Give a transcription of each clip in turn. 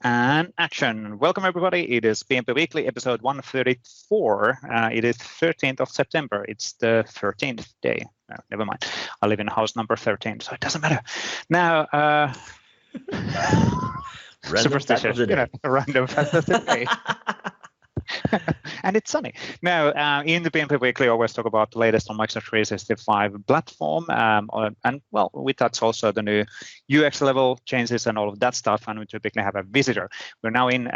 And action. Welcome, everybody. It is PnP Weekly, episode 134. It is 13th of September. It's the 13th day. No, never mind. I live in house number 13, so it doesn't matter. Now, superstitious, random fact of the day. And it's sunny. Now, in the PnP Weekly, I always talk about the latest on Microsoft 365 platform. And, well, we touch also the new UX level changes and all of that stuff. And we typically have a visitor. We're now in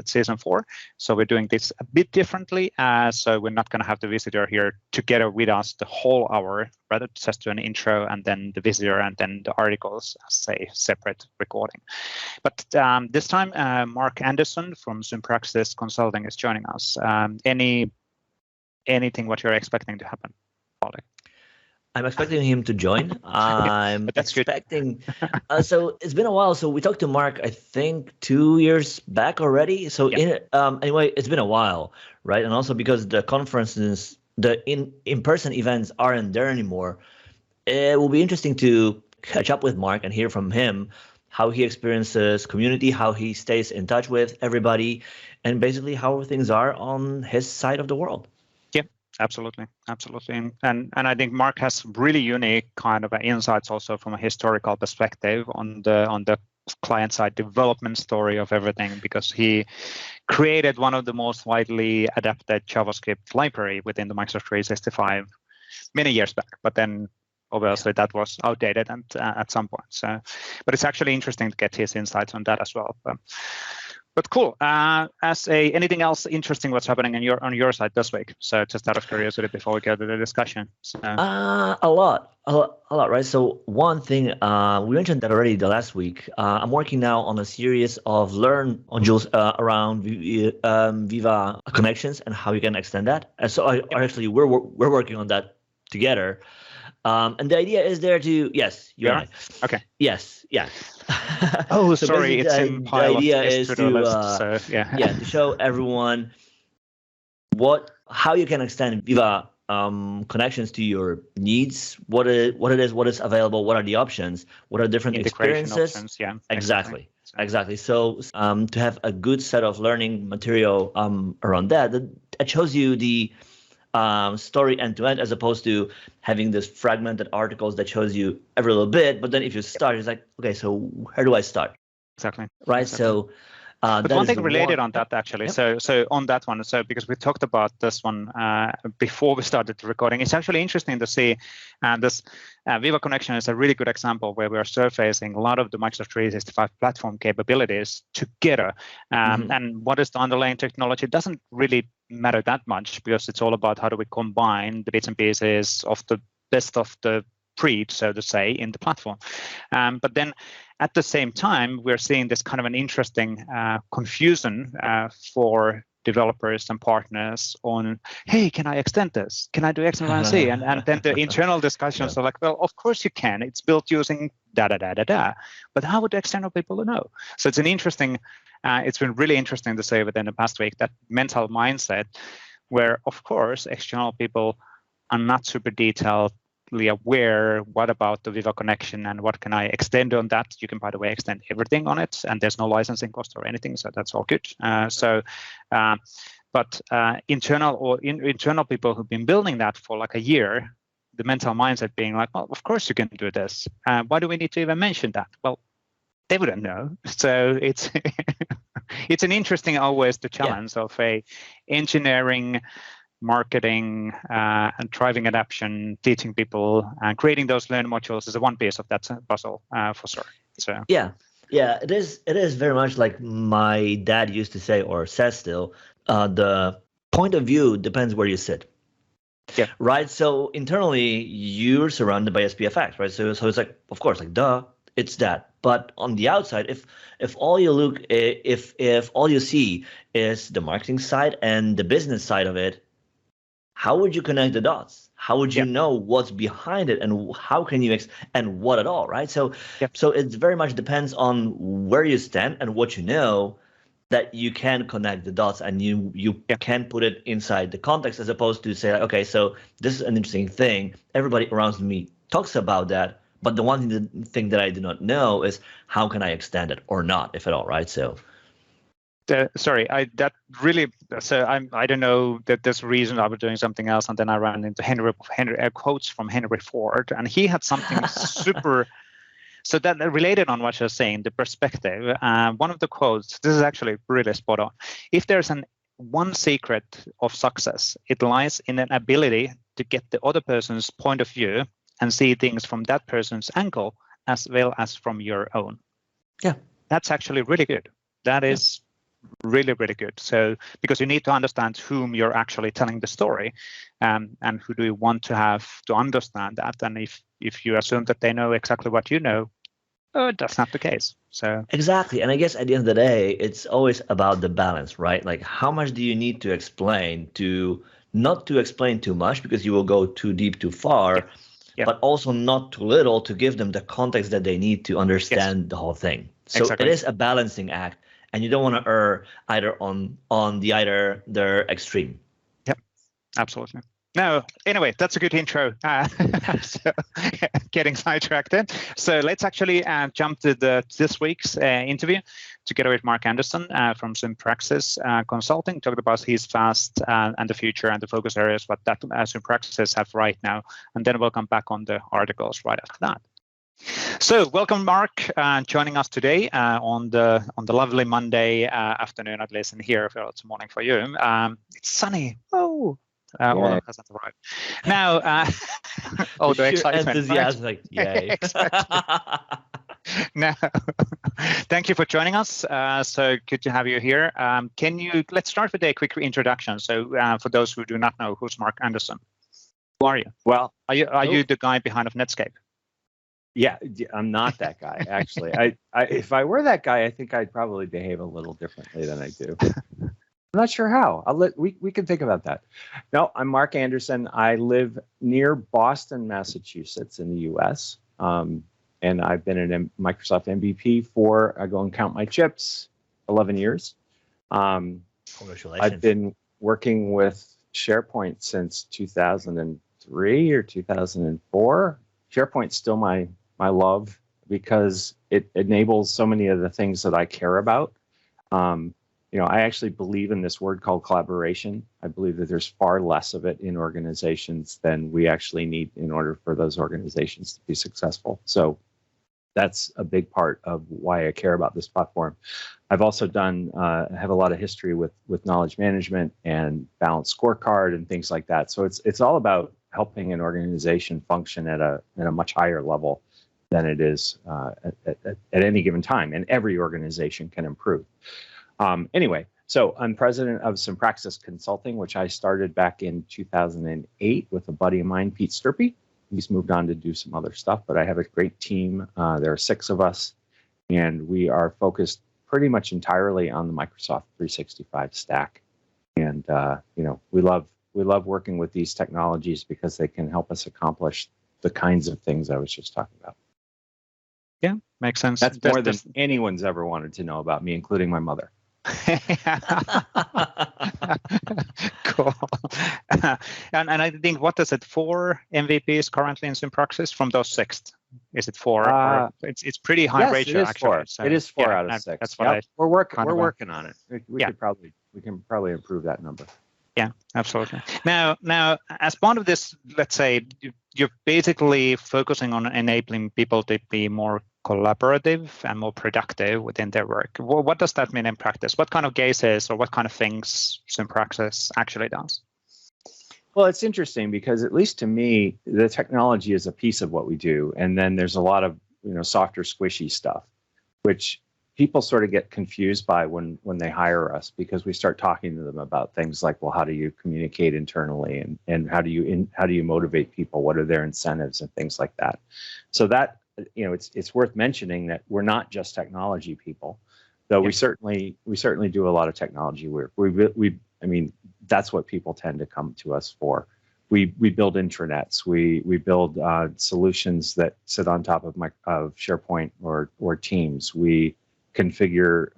season 4. So we're doing this a bit differently. So we're not going to have the visitor here together with us the whole hour, rather just do an intro and then the visitor and then the articles as a separate recording. But this time, Marc Anderson from Sympraxis Consulting is joining us. Anything what you're expecting to happen, Waldek? I'm expecting him to join. I'm that's expecting. So it's been a while. So we talked to Marc, I think 2 years back already. So anyway, it's been a while, right? And also because the conferences, the in-person events aren't there anymore. It will be interesting to catch up with Marc and hear from him how he experiences community, how he stays in touch with everybody, and basically how things are on his side of the world. Yeah, absolutely. And I think Marc has really unique kind of insights also from a historical perspective on the client side development story of everything, because he created one of the most widely adapted JavaScript library within the Microsoft 365 many years back, but then obviously that was outdated and at some point. So, but it's actually interesting to get his insights on that as well. But cool. Anything else interesting what's happening on your side this week? So just out of curiosity before we get to the discussion. So. A lot, right? So one thing, we mentioned that already the last week. I'm working now on a series of learn modules around Viva connections and how you can extend that. And so we're working on that together. And the idea is there to Okay. Yes. Oh, so sorry. It's in pile the idea of is to show everyone how you can extend Viva connections to your needs, what it is, what is available, what are the options, what are different experiences. Options, yeah, exactly. So to have a good set of learning material around that shows you the story end to end, as opposed to having this fragmented articles that shows you every little bit. But then if you start, it's like, okay, so where do I start? Exactly. Right. Exactly. So but one thing related on that actually. Yep. So on that one, because we talked about this one before we started the recording, it's actually interesting to see this Viva connection is a really good example where we are surfacing a lot of the Microsoft 365 platform capabilities together. And what is the underlying technology? It doesn't really matter that much, because it's all about how do we combine the bits and pieces of the best of the breed, so to say, in the platform. But then at the same time, we're seeing this kind of an interesting confusion for developers and partners on, hey, can I extend this? Can I do X, Y, and Z? And then the internal discussions are like, well, of course you can. It's built using da-da-da-da-da. But how would the external people know? So it's it's been really interesting to say within the past week that mental mindset where, of course, external people are not super detailed aware what about the Viva connection and what can I extend on that. You can, by the way, extend everything on it, and there's no licensing cost or anything, so that's all good. But internal people who've been building that for like a year, the mental mindset being like, well, of course you can do this. Why do we need to even mention that? Well, they wouldn't know. So it's it's an interesting always the challenge of a engineering, marketing, and driving adoption, teaching people, and creating those learn modules is one piece of that puzzle for sure. So it is very much like my dad used to say, or says still, the point of view depends where you sit. Yeah. Right. So internally, you're surrounded by SPFX, right? So it's like, of course, like duh, it's that. But on the outside, if all you see is the marketing side and the business side of it, how would you connect the dots? How would you know what's behind it, and how can you and what at all, right? So so it very much depends on where you stand and what you know, that you can connect the dots, and you can put it inside the context, as opposed to say, like, okay, so this is an interesting thing. Everybody around me talks about that, But the one thing that I do not know is how can I extend it or not, if at all, right? So. Sorry, I don't know that there's a reason I was doing something else, and then I ran into Henry quotes from Henry Ford, and he had something super. So that related on what you're saying, the perspective. One of the quotes. This is actually really spot on. If there's one secret of success, it lies in an ability to get the other person's point of view and see things from that person's angle as well as from your own. Yeah, that's actually really good. That is. Really, really good. So because you need to understand whom you're actually telling the story, and who do you want to have to understand that. And if you assume that they know exactly what you know, that's not the case. So exactly. And I guess at the end of the day, it's always about the balance, right? Like how much do you need to explain to not to explain too much because you will go too deep, too far, but also not too little to give them the context that they need to understand the whole thing. So it is a balancing act. And you don't want to err either on their extreme. Yep, absolutely. No, anyway, that's a good intro. So, getting sidetracked in. So let's actually jump to this week's interview together with Marc Anderson from Sympraxis Consulting, talking about his past and the future and the focus areas, what that Sympraxis have right now. And then we'll come back on the articles right after that. So welcome, Marc, joining us today on the lovely Monday afternoon, at least in here. It's morning for you. It's sunny. All hasn't arrived. Now, the excitement. Enthusiasm, like yay! Now, thank you for joining us. So good to have you here. Let's start with a quick introduction. So for those who do not know, who's Marc Anderson? Who are you? Well, are you the guy behind of Netscape? Yeah, I'm not that guy, actually. I if I were that guy, I think I'd probably behave a little differently than I do. I'm not sure how. We can think about that. No, I'm Marc Anderson. I live near Boston, Massachusetts in the U.S. And I've been a Microsoft MVP for, I go and count my chips, 11 years. Congratulations. I've been working with SharePoint since 2003 or 2004. SharePoint's still my love because it enables so many of the things that I care about. I actually believe in this word called collaboration. I believe that there's far less of it in organizations than we actually need in order for those organizations to be successful. So that's a big part of why I care about this platform. I've also have a lot of history with knowledge management and balanced scorecard and things like that. So it's all about helping an organization function at a much higher level than it is at any given time, and every organization can improve. Anyway, so I'm president of Sympraxis Consulting, which I started back in 2008 with a buddy of mine, Pete Sturpey. He's moved on to do some other stuff, but I have a great team. There are 6 of us, and we are focused pretty much entirely on the Microsoft 365 stack. And we love working with these technologies because they can help us accomplish the kinds of things I was just talking about. Yeah, makes sense. That's more than anyone's ever wanted to know about me, including my mother. Cool. And I think, what is it, 4 MVPs currently in Sympraxis from those 6? Is it 4? It's pretty high ratio, actually. 4. So, it is 4 out of 6. That's what we're working on it. We can probably improve that number. Yeah, absolutely. Now, as part of this, let's say you're basically focusing on enabling people to be more collaborative and more productive within their work. What does that mean in practice? What kind of cases or what kind of things Sympraxis actually does? Well, it's interesting because, at least to me, the technology is a piece of what we do, and then there's a lot of softer, squishy stuff, which people sort of get confused by when they hire us, because we start talking to them about things like, well, how do you communicate internally, and how do you motivate people? What are their incentives and things like that? So that, it's worth mentioning that we're not just technology people, though. We certainly do a lot of technology work. That's what people tend to come to us for. We build intranets. We build solutions that sit on top of SharePoint or Teams. We configure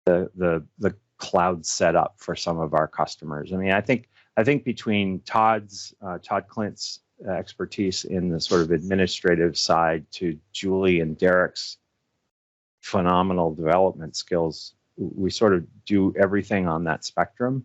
the cloud setup for some of our customers. I think between Todd Klint's expertise in the sort of administrative side to Julie and Derek's phenomenal development skills. We sort of do everything on that spectrum,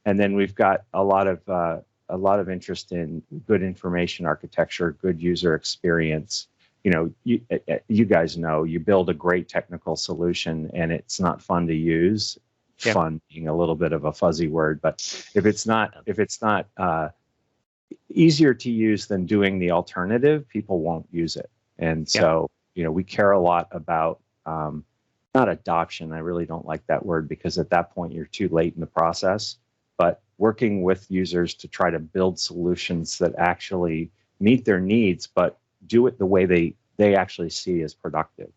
and then we've got a lot of interest in good information architecture, good user experience. You guys know, you build a great technical solution and it's not fun to use. Yep. Fun being a little bit of a fuzzy word, but if it's not easier to use than doing the alternative, people won't use it. And so, we care a lot about not adoption. I really don't like that word, because at that point you're too late in the process, but working with users to try to build solutions that actually meet their needs, but do it the way they actually see as productive.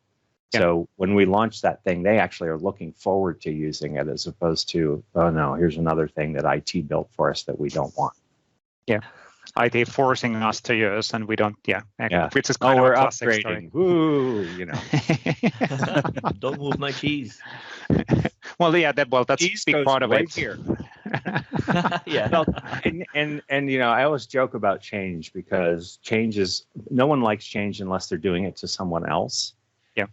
Yeah. So when we launch that thing, they actually are looking forward to using it, as opposed to, oh no, here's another thing that IT built for us that we don't want. Yeah. IT forcing us to use, and we don't. Yeah. Which is kind of a classic story. Woo, Don't move my cheese. Well, that's a big part of right it. Here. Yeah. Well, and I always joke about change, because no one likes change unless they're doing it to someone else. Yeah.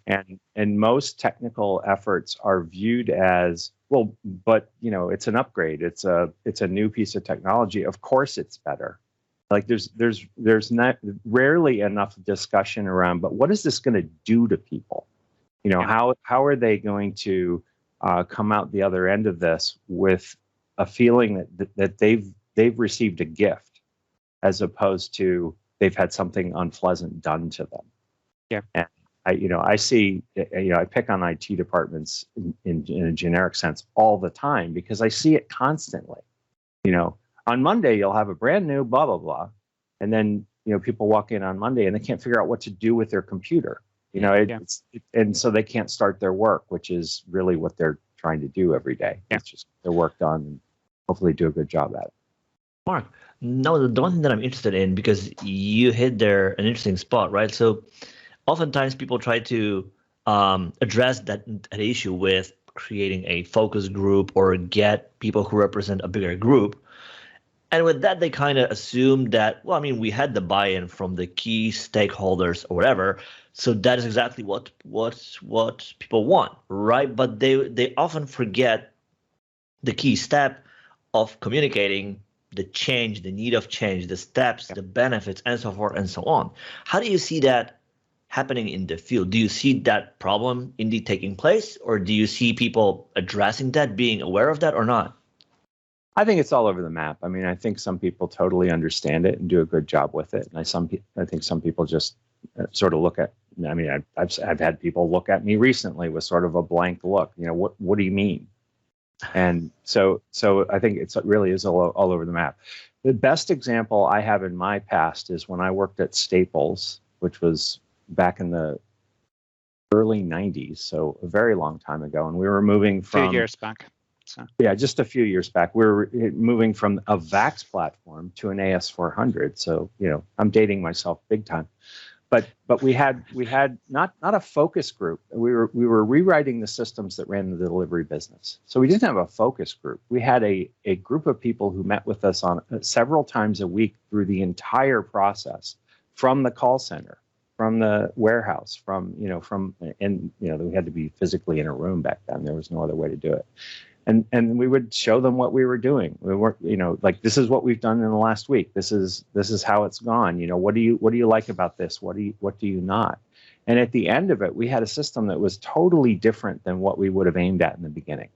And most technical efforts are viewed as, well, but it's an upgrade. It's a new piece of technology. Of course it's better. Like there's not rarely enough discussion around, but what is this going to do to people? How are they going to come out the other end of this with a feeling that they've received a gift, as opposed to they've had something unpleasant done to them. Yeah. And I see, I pick on IT departments in a generic sense all the time, because I see it constantly. On Monday, you'll have a brand new blah, blah, blah. And then, people walk in on Monday and they can't figure out what to do with their computer. And so they can't start their work, which is really what they're trying to do every day. Yeah. It's just their work done, and hopefully do a good job at it. Mark, no, the one thing that I'm interested in, because you hit there an interesting spot, right? So oftentimes people try to address that issue with creating a focus group or get people who represent a bigger group. And with that, they kind of assume that, we had the buy-in from the key stakeholders or whatever, so that is exactly what people want, right? But they often forget the key step of communicating the change, the need of change, the steps, the benefits, and so forth and so on. How do you see that happening in the field? Do you see that problem indeed taking place, or do you see people addressing that, being aware of that, or not? I think it's all over the map. I think some people totally understand it and do a good job with it, and I think some people just sort of look at. I've had people look at me recently with sort of a blank look. What do you mean? And so I think it really is all over the map. The best example I have in my past is when I worked at Staples, which was back in the early 90s, so a very long time ago, and we were moving from... A few years back. So. Yeah, just a few years back. We were moving from a VAX platform to an AS400, so, I'm dating myself big time. But we had not a focus group. We were rewriting the systems that ran the delivery business. So we didn't have a focus group. We had a group of people who met with us on several times a week through the entire process, from the call center, from the warehouse, we had to be physically in a room back then. There was no other way to do it. And we would show them what we were doing. We weren't, like, this is what we've done in the last week. This is how it's gone. What do you like about this? What do you not? And at the end of it, we had a system that was totally different than what we would have aimed at in the beginning.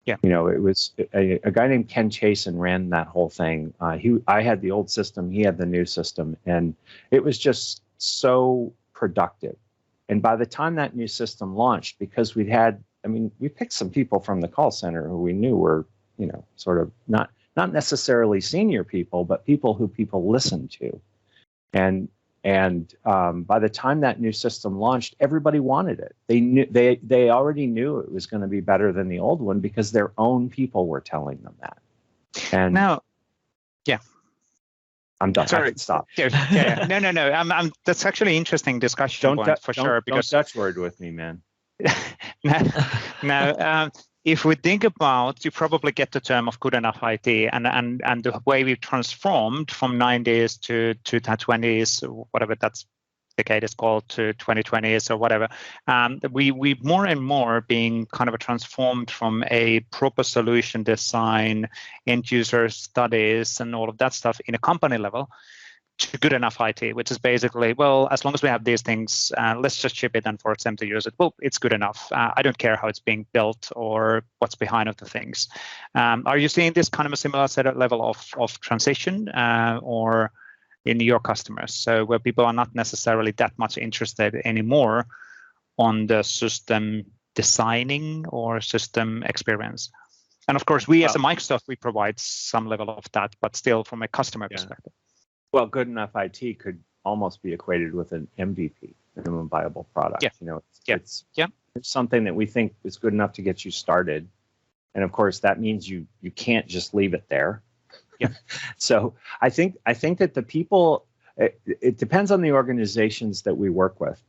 Yeah. It was a guy named Ken Chasen ran that whole thing. I had the old system, he had the new system, and it was just so productive. And by the time that new system launched, because we picked some people from the call center who we knew were, sort of not necessarily senior people, but people who people listened to. And by the time that new system launched, everybody wanted it. They already knew it was going to be better than the old one, because their own people were telling them that. And now, yeah. I'm done. Sorry. I can stop. Yeah. No. That's actually an interesting discussion point for sure. Don't Dutch word with me, man. Now, if we think about, you probably get the term of good enough IT, and the way we've transformed from 90s to 2020s, whatever that's decade is called, to 2020s or whatever. We more and more being kind of transformed from a proper solution design, end user studies, and all of that stuff in a company level to good enough IT, which is basically, well, as long as we have these things, let's just ship it and force them to use it. Well, it's good enough. I don't care how it's being built or what's behind of the things. Are you seeing this kind of a similar level of transition or in your customers? So where people are not necessarily that much interested anymore on the system designing or system experience. And of course, we as a Microsoft, we provide some level of that, but still from a customer perspective. Well, good enough IT could almost be equated with an MVP, minimum viable product. Yeah. You know, it's something that we think is good enough to get you started. And of course, that means you can't just leave it there. Yeah. So I think that the people, it depends on the organizations that we work with.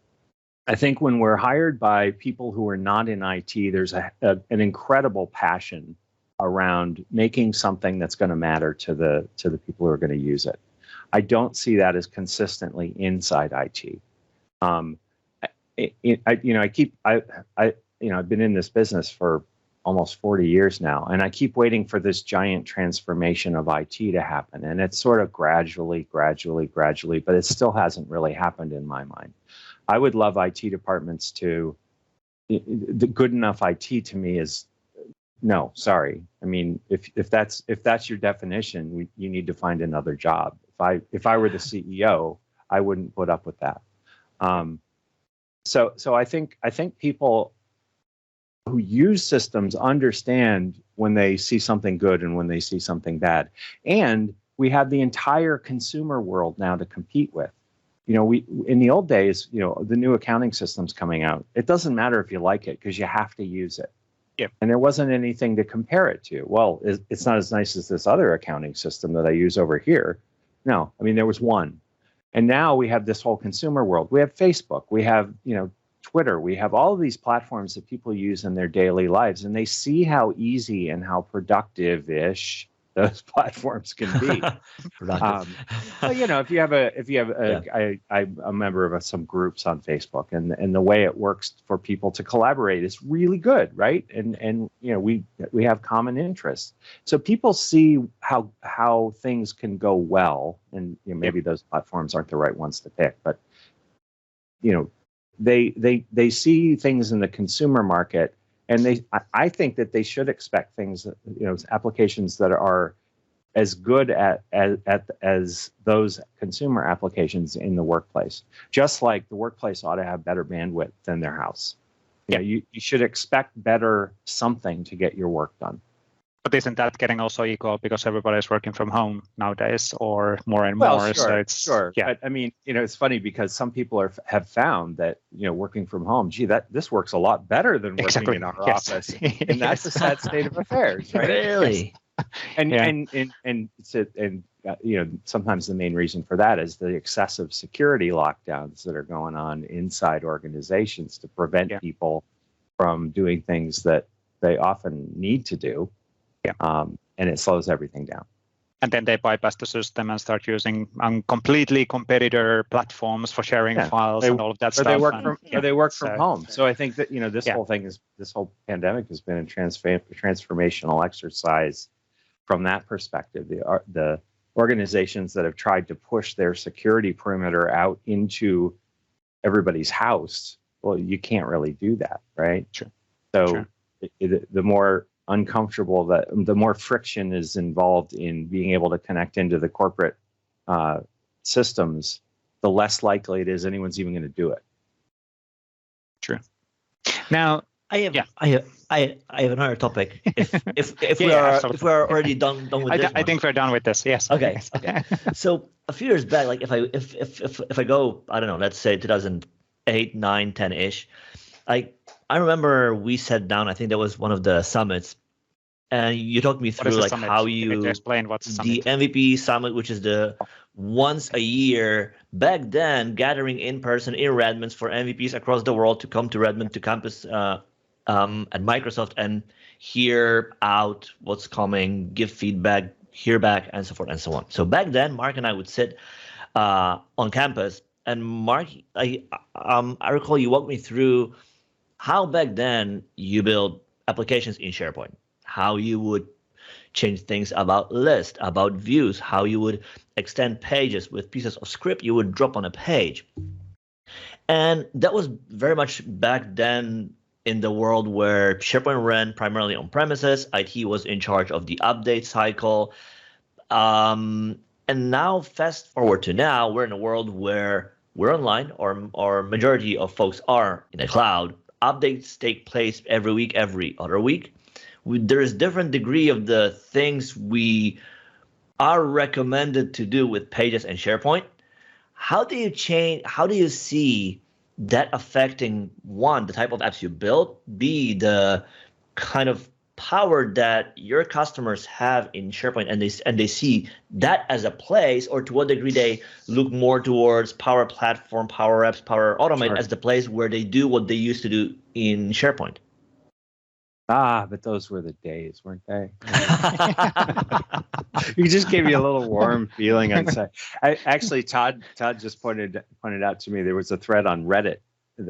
I think when we're hired by people who are not in IT, there's an incredible passion around making something that's going to matter to the people who are going to use it. I don't see that as consistently inside IT. I've been in this business for almost 40 years now, and I keep waiting for this giant transformation of IT to happen. And it's sort of gradually, but it still hasn't really happened in my mind. I would love IT departments the good enough IT to me is, no, sorry. I mean, if that's your definition, you need to find another job. If I were the CEO, I wouldn't put up with that. So I think people who use systems understand when they see something good and when they see something bad. And we have the entire consumer world now to compete with. You know, in the old days, you know, the new accounting system's coming out. It doesn't matter if you like it because you have to use it. Yeah. And there wasn't anything to compare it to. Well, it's not as nice as this other accounting system that I use over here. No, I mean, there was one. And now we have this whole consumer world. We have Facebook, we have, Twitter, we have all of these platforms that people use in their daily lives, and they see how easy and how productive-ish those platforms can be. Well, if you have I'm a member of some groups on Facebook, and the way it works for people to collaborate is really good, right? And we have common interests, so people see how things can go well, and maybe those platforms aren't the right ones to pick, but they see things in the consumer market. And I think that they should expect things, applications that are as good as those consumer applications in the workplace. Just like the workplace ought to have better bandwidth than their house. You should expect better something to get your work done. But isn't that getting also equal because everybody's working from home nowadays, or more and more? Sure, so it's sure. Yeah. But I mean, it's funny because some people have found that working from home, this works a lot better than working in our office, and that's a sad state of affairs, right? Really. And sometimes the main reason for that is the excessive security lockdowns that are going on inside organizations to prevent people from doing things that they often need to do. And it slows everything down. And then they bypass the system and start using completely competitor platforms for sharing files and all of that stuff. Or they work from home. So I think that this whole pandemic has been a transformational exercise from that perspective. The organizations that have tried to push their security perimeter out into everybody's house, well, you can't really do that, right? Sure. So the more uncomfortable the more friction is involved in being able to connect into the corporate systems, the less likely it is anyone's even going to do it. True. Now I have another topic. If we are already done with this, I think we're done with this. Yes. Okay. So a few years back, like if I go, I don't know, let's say 2008, 9, 10-ish, I remember we sat down, I think that was one of the summits, and you talked me through like how you explain what's the MVP summit, which is the once a year back then gathering in person in Redmond for MVPs across the world to come to Redmond to campus at Microsoft and hear out what's coming, give feedback, hear back, and so forth and so on. So back then, Mark and I would sit on campus, and Mark, I recall you walked me through how back then you build applications in SharePoint, how you would change things about lists, about views, how you would extend pages with pieces of script you would drop on a page. And that was very much back then in the world where SharePoint ran primarily on premises. IT was in charge of the update cycle. And now, fast forward to now, we're in a world where we're online, or majority of folks are in the cloud. Updates take place every week, every other week. There is different degree of the things we are recommended to do with Pages and SharePoint. How do you see that affecting, one, the type of apps you build, B, the kind of power that your customers have in SharePoint, and they see that as a place, or to what degree they look more towards Power Platform, Power Apps, Power Automate as the place where they do what they used to do in SharePoint? But those were the days, weren't they? You just gave me a little warm feeling inside. Actually, Todd just pointed out to me there was a thread on Reddit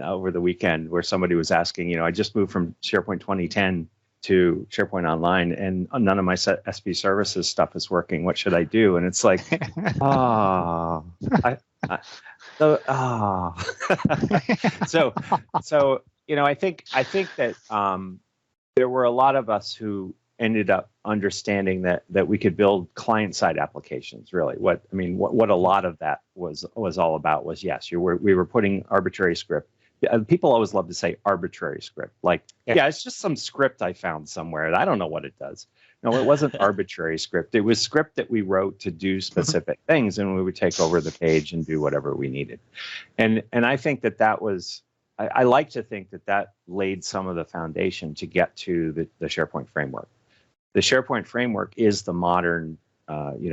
over the weekend where somebody was asking, I just moved from SharePoint 2010 to SharePoint Online, and none of my SP services stuff is working. What should I do? And it's like, So I think that there were a lot of us who ended up understanding that we could build client-side applications. Really, what a lot of that was all about was, yes, we were putting arbitrary script. People always love to say arbitrary script, like, yeah, it's just some script I found somewhere. I don't know what it does. No, it wasn't arbitrary script. It was script that we wrote to do specific things, and we would take over the page and do whatever we needed. And I think that was. I like to think that laid some of the foundation to get to the SharePoint framework. The SharePoint framework is the modern,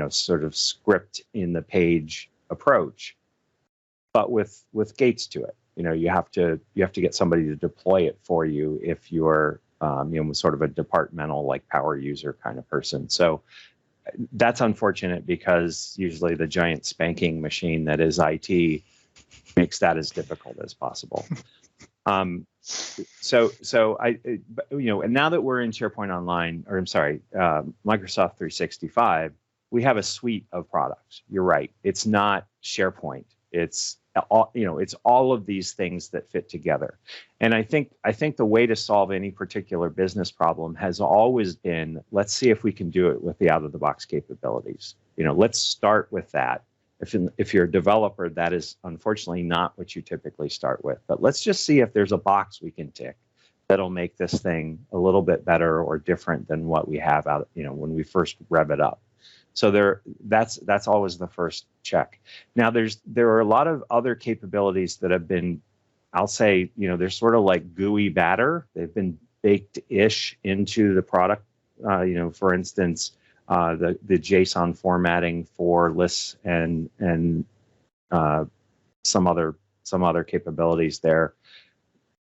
sort of script in the page approach, but with gates to it. You have to get somebody to deploy it for you if you're, sort of a departmental, like, power user kind of person. So that's unfortunate, because usually the giant spanking machine that is IT makes that as difficult as possible. And now that we're in SharePoint Online, Microsoft 365, we have a suite of products. You're right. It's not SharePoint. It's all of these things that fit together. And I think the way to solve any particular business problem has always been, let's see if we can do it with the out-of-the-box capabilities. Let's start with that. If you're a developer, that is unfortunately not what you typically start with. But let's just see if there's a box we can tick that'll make this thing a little bit better or different than what we have out, when we first rev it up. So that's always the first check. Now there are a lot of other capabilities that have been, I'll say, they're sort of like gooey batter. They've been baked-ish into the product. For instance, the JSON formatting for lists and some other capabilities there,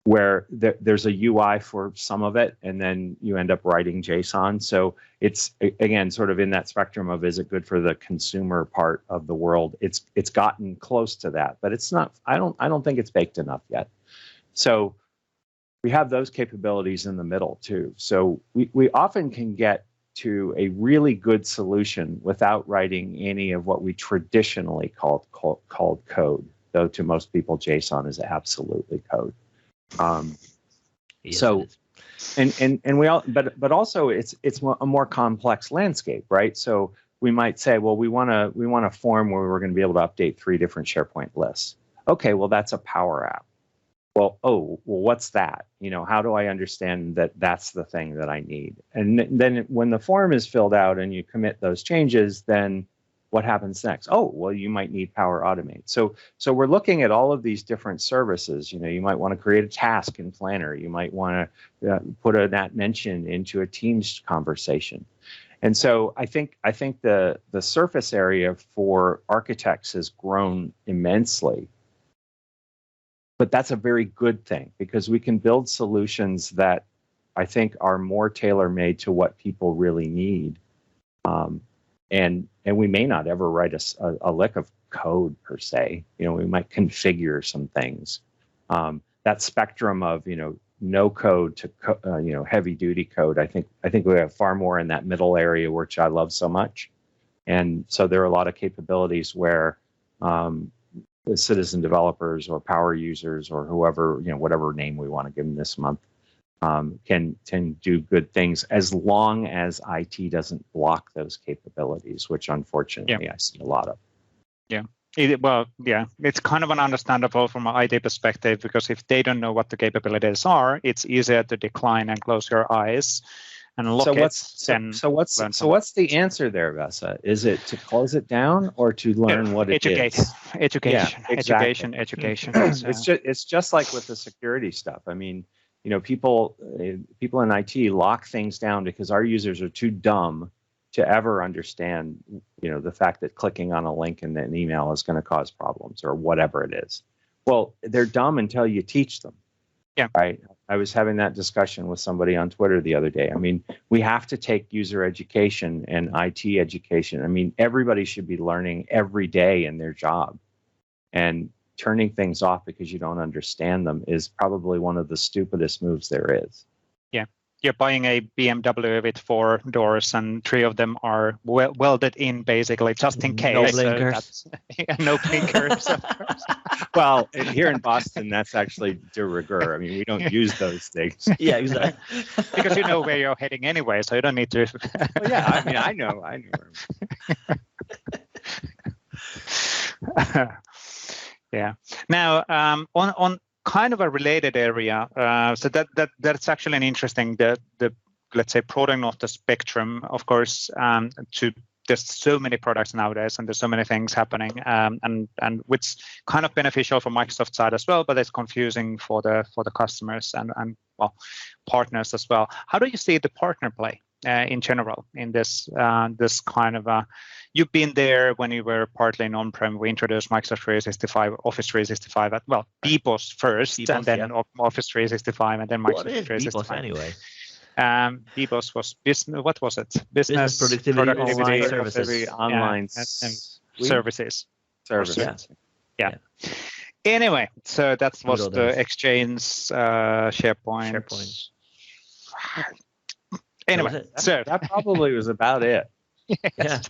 where there's a UI for some of it, and then you end up writing JSON. So it's, again, sort of in that spectrum of, is it good for the consumer part of the world? It's gotten close to that, but it's not. I don't think it's baked enough yet. So we have those capabilities in the middle too. So we often can get to a really good solution without writing any of what we traditionally called code, though to most people JSON is absolutely code. Yes, so and we all, but also it's a more complex landscape, right? So we might say, well, we want a form where we're going to be able to update 3 different SharePoint lists. Okay, well, that's a Power App. Well, what's that? How do I understand that that's the thing that I need? And then when the form is filled out and you commit those changes, then what happens next? Oh, well, you might need Power Automate. So we're looking at all of these different services. You might want to create a task in Planner. You might want to put a that mention into a Teams conversation. And so I think the surface area for architects has grown immensely. but that's a very good thing because we can build solutions that I think are more tailor-made to what people really need. And we may not ever write a lick of code per se. We might configure some things. That spectrum of no code to heavy duty code. I think we have far more in that middle area, which I love so much. And so there are a lot of capabilities where the citizen developers or power users or whoever, whatever name we want to give them this month, can do good things as long as IT doesn't block those capabilities, which unfortunately I see a lot of. Yeah. It's kind of understandable from an IT perspective because if they don't know what the capabilities are, it's easier to decline and close your eyes and look So what's the answer there, Vesa? Is it to close it down or to learn what it is? Education. It's just like with the security stuff. I mean, people in IT lock things down because our users are too dumb to ever understand, the fact that clicking on a link in an email is going to cause problems or whatever it is. Well, they're dumb until you teach them. Yeah. Right. I was having that discussion with somebody on Twitter the other day. I mean, we have to take user education and IT education. I mean, everybody should be learning every day in their job. And turning things off because you don't understand them is probably one of the stupidest moves there is. Yeah. You're buying a BMW with 4 doors and 3 of them are welded in basically just in case. No blinkers. No blinkers. Well, here in Boston, that's actually de rigueur. I mean, we don't use those things. Yeah, exactly. Because you know where you're heading anyway, so you don't need to. Well, yeah, I mean, I know. Yeah. Now, on kind of a related area, so that's actually an interesting the let's say product of the spectrum. Of course, there's so many products nowadays, and there's so many things happening, and which kind of beneficial for Microsoft side as well, but it's confusing for the customers and partners as well. How do you see the partner play in general in this kind of you've been there when you were partly in on-prem. We introduced Microsoft 365, Office 365 BPOS first, and then Office 365, and then Microsoft 365. BPOS anyway? BPOS was business. What was it? Business productivity online services. Online services. Yeah. Anyway, so that was the Exchange, SharePoint. Anyway, so that probably was about it. Yes.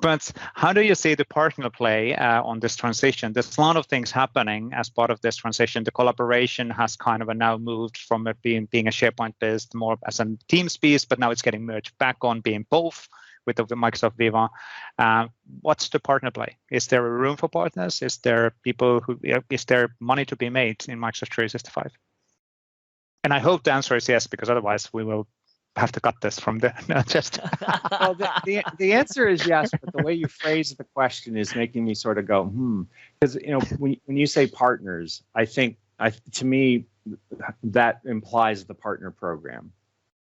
But how do you see the partner play on this transition? There's a lot of things happening as part of this transition. The collaboration has kind of now moved from it being a SharePoint-based more as a Teams piece, but now it's getting merged back on being both with the Microsoft Viva. What's the partner play? Is there a room for partners? Is there is there money to be made in Microsoft 365? And I hope the answer is yes, because otherwise we will have to cut this from there. No, just. Well, the answer is yes, but the way you phrase the question is making me sort of go, because when you say partners, I think to me that implies the partner program,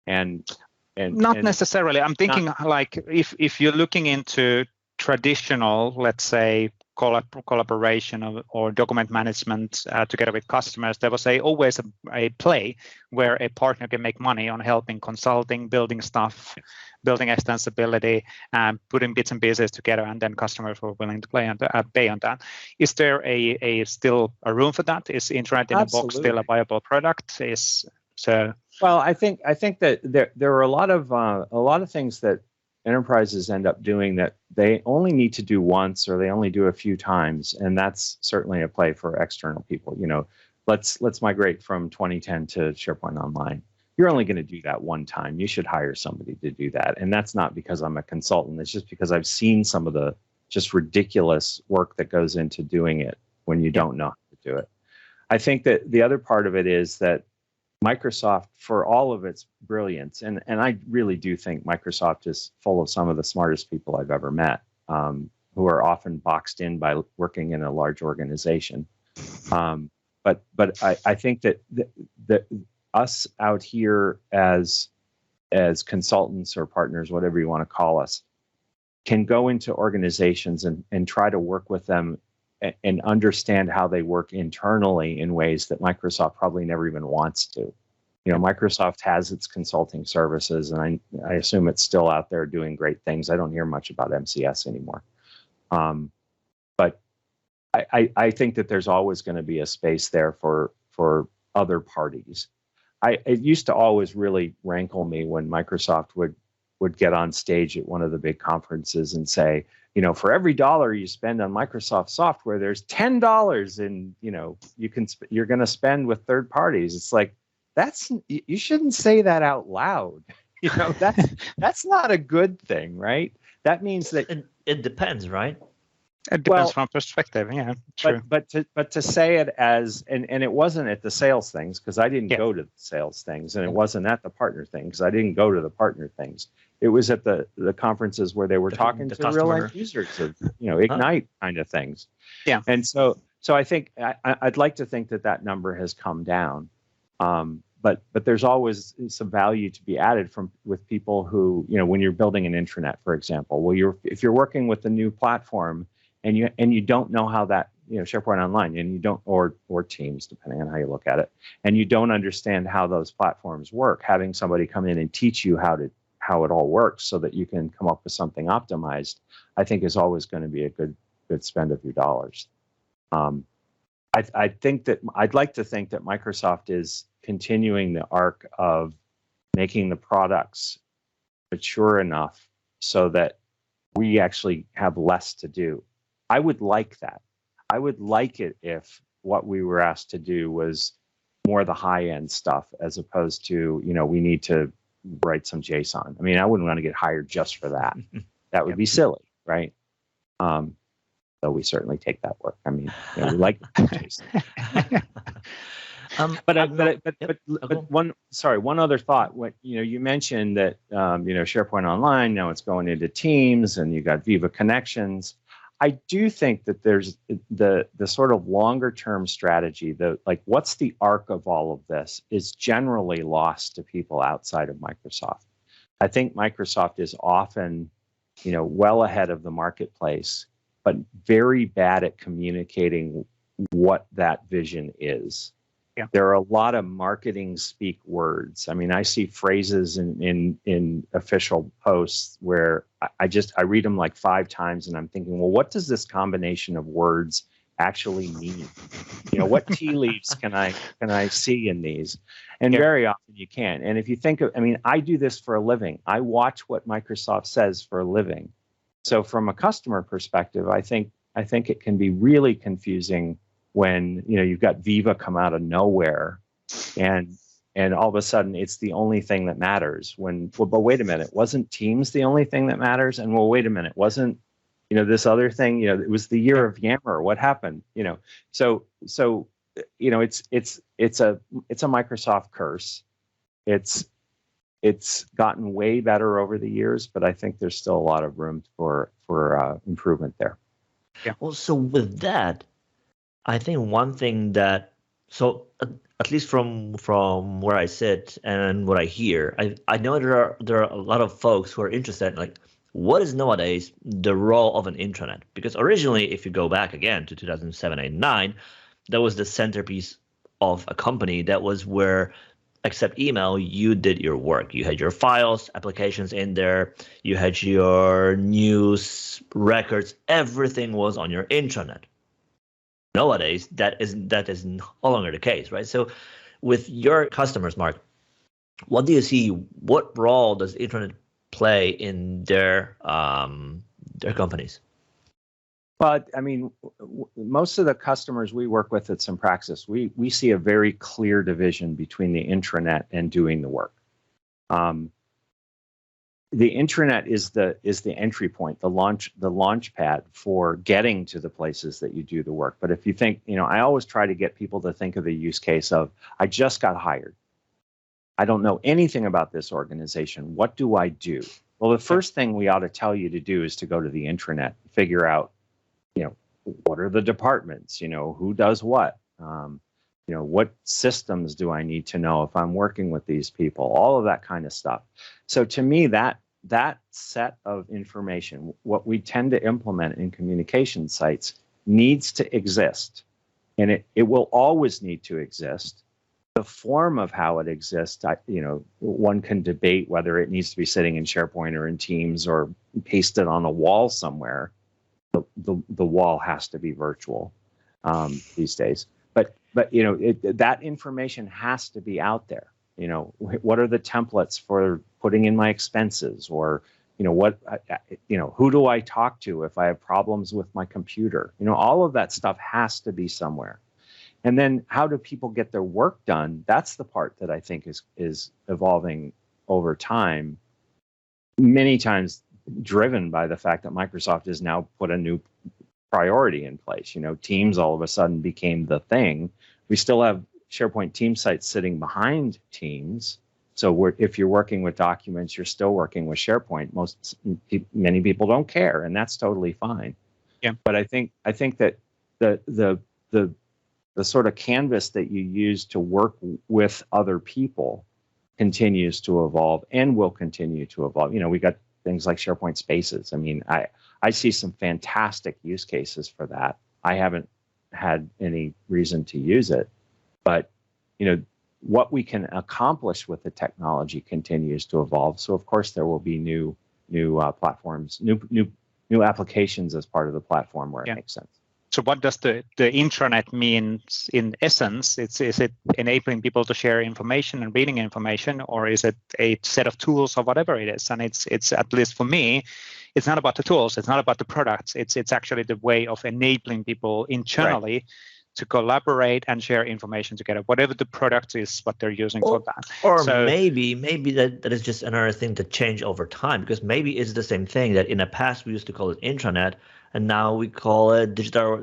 and not necessarily. I'm thinking like if you're looking into traditional, let's say, collaboration or document management together with customers, there was always a play where a partner can make money on helping consulting, building stuff, building extensibility, putting bits and pieces together, and then customers were willing to pay on that. Is there still a room for that? Is Intranet in a box still a viable product? Well, I think that there are a lot of things that enterprises end up doing that they only need to do once or they only do a few times, and that's certainly a play for external people. Let's migrate from 2010 to SharePoint Online. You're only going to do that one time. You should hire somebody to do that, and that's not because I'm a consultant. It's just because I've seen some of the just ridiculous work that goes into doing it when you don't know how to do it. I think that the other part of it is that Microsoft, for all of its brilliance, and I really do think Microsoft is full of some of the smartest people I've ever met, who are often boxed in by working in a large organization. But I think that us out here as consultants or partners, whatever you want to call us, can go into organizations and try to work with them and understand how they work internally in ways that Microsoft probably never even wants to. Microsoft has its consulting services, and I assume it's still out there doing great things. I don't hear much about MCS anymore. But I think that there's always going to be a space there for other parties. It used to always really rankle me when Microsoft would get on stage at one of the big conferences and say, for every dollar you spend on Microsoft software, there's $10 in, you're going to spend with third parties. It's like, you shouldn't say that out loud. That's not a good thing, right? That means that it depends, right? It depends from perspective, yeah. True. But to say it as and it wasn't at the sales things, because I didn't go to the sales things, and it wasn't at the partner things, because I didn't go to the partner things. It was at the conferences where they were talking to real end users of Ignite kind of things. Yeah. And so I think I'd like to think that number has come down. But there's always some value to be added with people who, when you're building an intranet, for example. Well, if you're working with a new platform and you don't know how that, SharePoint Online, and you don't, or Teams, depending on how you look at it, and you don't understand how those platforms work, having somebody come in and teach you how it all works so that you can come up with something optimized, I think is always going to be a good spend of your dollars. I think that I'd like to think that Microsoft is continuing the arc of making the products mature enough so that we actually have less to do. I would like that. I would like it if what we were asked to do was more the high-end stuff as opposed to, we need to write some JSON. I mean, I wouldn't want to get hired just for that. That would be silly, right? So we certainly take that work. I mean, we like JSON. But one other thought. What you mentioned that SharePoint Online, now it's going into Teams, and you got Viva Connections. I do think that there's the sort of longer term strategy, what's the arc of all of this, is generally lost to people outside of Microsoft. I think Microsoft is often, well ahead of the marketplace, but very bad at communicating what that vision is. Yeah. There are a lot of marketing speak words. I mean, I see phrases in official posts where I read them like 5 times, and I'm thinking, well, what does this combination of words actually mean? What tea leaves can I see in these? And very often you can't. And if you think I do this for a living. I watch what Microsoft says for a living. So from a customer perspective, I think it can be really confusing when you've got Viva come out of nowhere, and all of a sudden it's the only thing that matters. But wait a minute, wasn't Teams the only thing that matters? And wait a minute, wasn't this other thing? It was the year of Yammer. What happened? So it's a Microsoft curse. It's gotten way better over the years, but I think there's still a lot of room for improvement there. Yeah. Well, so with that, I think one thing that, at least from where I sit and what I hear, I know there are a lot of folks who are interested in what is nowadays the role of an intranet? Because originally, if you go back again to 2007, 8, 9, that was the centerpiece of a company. That was where, except email, you did your work. You had your files, applications in there. You had your news records. Everything was on your intranet. Nowadays, that is no longer the case, right? So with your customers, Mark, what do you see? What role does Intranet play in their companies? Well, I mean, most of the customers we work with at Sympraxis, we see a very clear division between the intranet and doing the work. The intranet is the entry point, the launch pad for getting to the places that you do the work. But if you think, I always try to get people to think of the use case of, I just got hired. I don't know anything about this organization. What do I do? Well, the first thing we ought to tell you to do is to go to the intranet, figure out, what are the departments, who does what, what systems do I need to know if I'm working with these people, all of that kind of stuff. So to me, that set of information, what we tend to implement in communication sites, needs to exist, and it will always need to exist. The form of how it exists, one can debate whether it needs to be sitting in SharePoint or in Teams or pasted on a wall somewhere. The wall has to be virtual these days. But that information has to be out there. What are the templates for putting in my expenses, or who do I talk to if I have problems with my computer? All of that stuff has to be somewhere. And then how do people get their work done? That's the part that I think is evolving over time, many times driven by the fact that Microsoft has now put a new priority in place. Teams all of a sudden became the thing. We still have SharePoint team sites sitting behind Teams. So if you're working with documents, you're still working with SharePoint. Many people don't care, and that's totally fine. Yeah. But I think that the sort of canvas that you use to work with other people continues to evolve and will continue to evolve. We got things like SharePoint Spaces. I mean, I see some fantastic use cases for that. I haven't had any reason to use it, but what we can accomplish with the technology continues to evolve. So of course there will be new platforms, new applications as part of the platform where it makes sense. So what does the intranet mean in essence? Is it enabling people to share information and reading information, or is it a set of tools or whatever it is? And it's at least for me, it's not about the tools, it's not about the products. It's actually the way of enabling people internally to collaborate and share information together, whatever the product is, what they're using for that. Or maybe that is just another thing to change over time, because maybe it's the same thing that in the past we used to call it intranet, and now we call it digital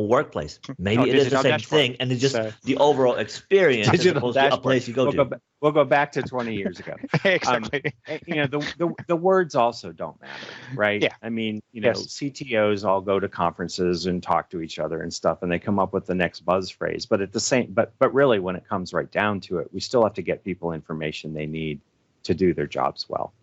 workplace. Maybe it is the same thing, and it's just the overall experience as opposed to a place you go to. We'll go back to 20 years ago. Exactly. The words also don't matter, right? Yeah. I mean, CTOs all go to conferences and talk to each other and stuff, and they come up with the next buzz phrase. But but really, when it comes right down to it, we still have to get people information they need to do their jobs well.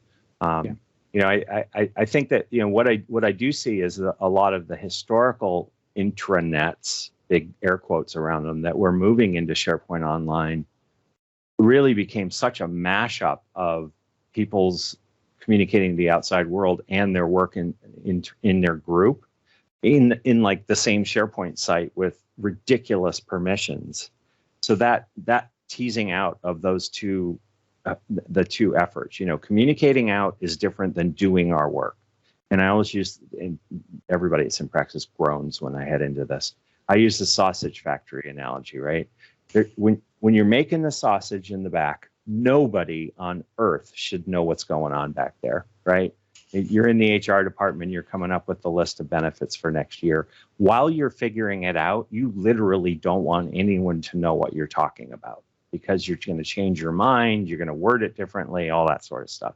I think that what I do see is a lot of the historical intranets, big air quotes around them, that we're moving into SharePoint Online really became such a mashup of people's communicating to the outside world and their work in their group in like the same SharePoint site with ridiculous permissions. So that teasing out of those two the two efforts, communicating out is different than doing our work. And I always use, and everybody at Sympraxis groans when I head into this, I use the sausage factory analogy, right? When you're making the sausage in the back, nobody on earth should know what's going on back there, right? You're in the HR department, you're coming up with the list of benefits for next year. While you're figuring it out, you literally don't want anyone to know what you're talking about, because you're going to change your mind, you're going to word it differently, all that sort of stuff.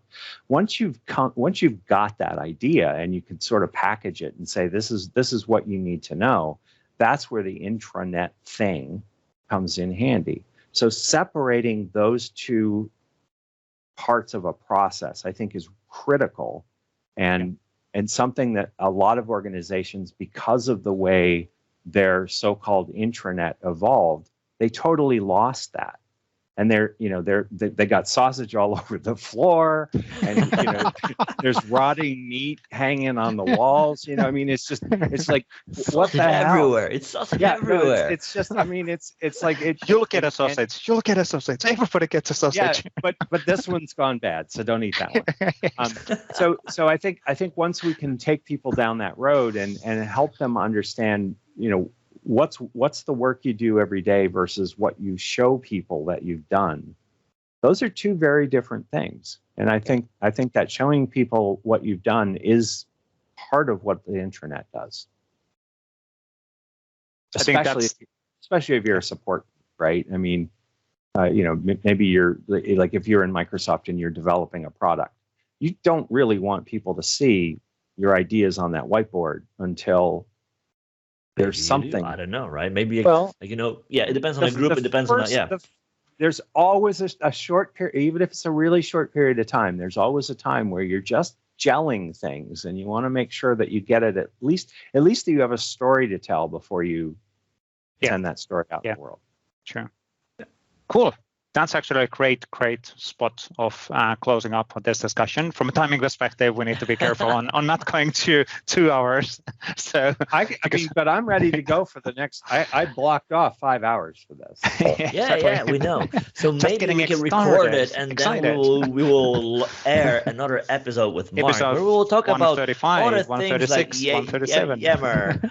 Once you've got that idea and you can sort of package it and say, this is what you need to know, that's where the intranet thing comes in handy. So separating those two parts of a process, I think, is critical, and something that a lot of organizations, because of the way their so-called intranet evolved, they totally lost that. And they got sausage all over the floor, and there's rotting meat hanging on the walls. I mean, it's like what the hell? Everywhere. It's sausage everywhere. No, it's just, I mean, it's like it. You'll get a sausage. You'll get a sausage. Everybody gets a sausage. Yeah, but this one's gone bad, so don't eat that one. So I think once we can take people down that road and help them understand, what's the work you do every day versus what you show people that you've done. Those are two very different things. And I think that showing people what you've done is part of what the intranet does. Especially if you're a support, right? I mean, maybe you're like, if you're in Microsoft and you're developing a product, you don't really want people to see your ideas on that whiteboard until there's something. I don't know, right? Maybe, it depends on the group. It depends on that. There's always a short period, even if it's a really short period of time, there's always a time where you're just gelling things, and you want to make sure that you get it at least that you have a story to tell before you send that story out in the world. Sure. Cool. That's actually a great spot of closing up on this discussion. From a timing perspective, we need to be careful on not going to 2 hours. So but I'm ready to go for the next. I blocked off 5 hours for this. Yeah, we know. So maybe we can record it, and then we will air another episode with Mark, where we will talk about other things like 137, Yammer,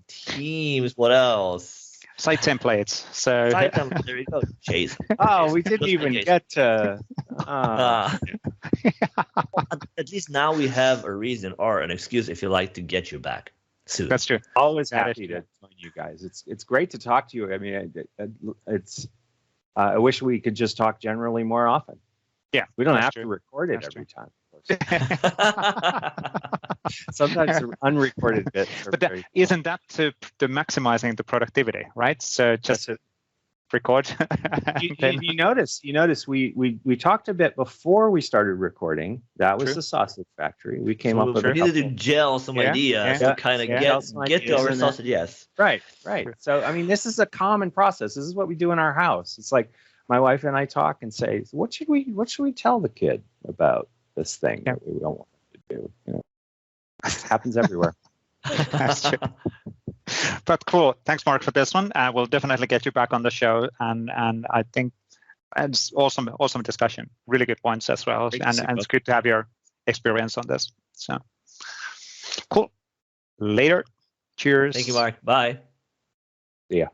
Teams. What else? Site templates. So there you go, Chase. Oh, we didn't even get to. At least now we have a reason or an excuse, if you like, to get you back soon. That's true. Always happy to join you guys. It's great to talk to you. I mean, it's. I wish we could just talk generally more often. Yeah, we don't have to record it every time. Sometimes the unrecorded bits are isn't that to maximizing the productivity, right? So just record. you notice we talked a bit before we started recording. That was the sausage factory. We came up with we needed to gel some ideas to kind of get to our sausage. Yes. Right. So I mean, this is a common process. This is what we do in our house. It's like my wife and I talk and say, what should we tell the kid about this thing that we don't want to do? You know, it happens everywhere. That's true. But cool. Thanks, Mark, for this one. We'll definitely get you back on the show, and I think it's awesome discussion. Really good points as well, and it's good to have your experience on this. So cool. Later. Cheers. Thank you, Mark. Bye. See ya.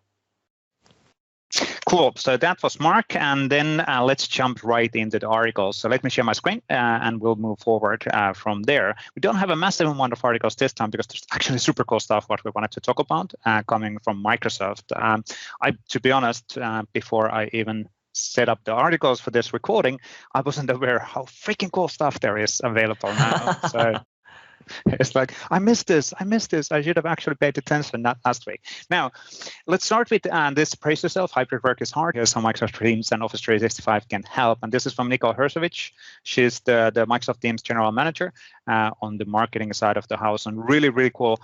Cool. So that was Mark, and then let's jump right into the articles. So let me share my screen, and we'll move forward from there. We don't have a massive amount of articles this time because there's actually super cool stuff what we wanted to talk about coming from Microsoft. To be honest, before I even set up the articles for this recording, I wasn't aware how freaking cool stuff there is available now. So it's like, I missed this. I should have actually paid attention last week. Now, let's start with this. Praise yourself. Hybrid work is hard. Here's how Microsoft Teams and Office 365 can help. And this is from Nicole Hersovich. She's the Microsoft Teams General Manager on the marketing side of the house. And really cool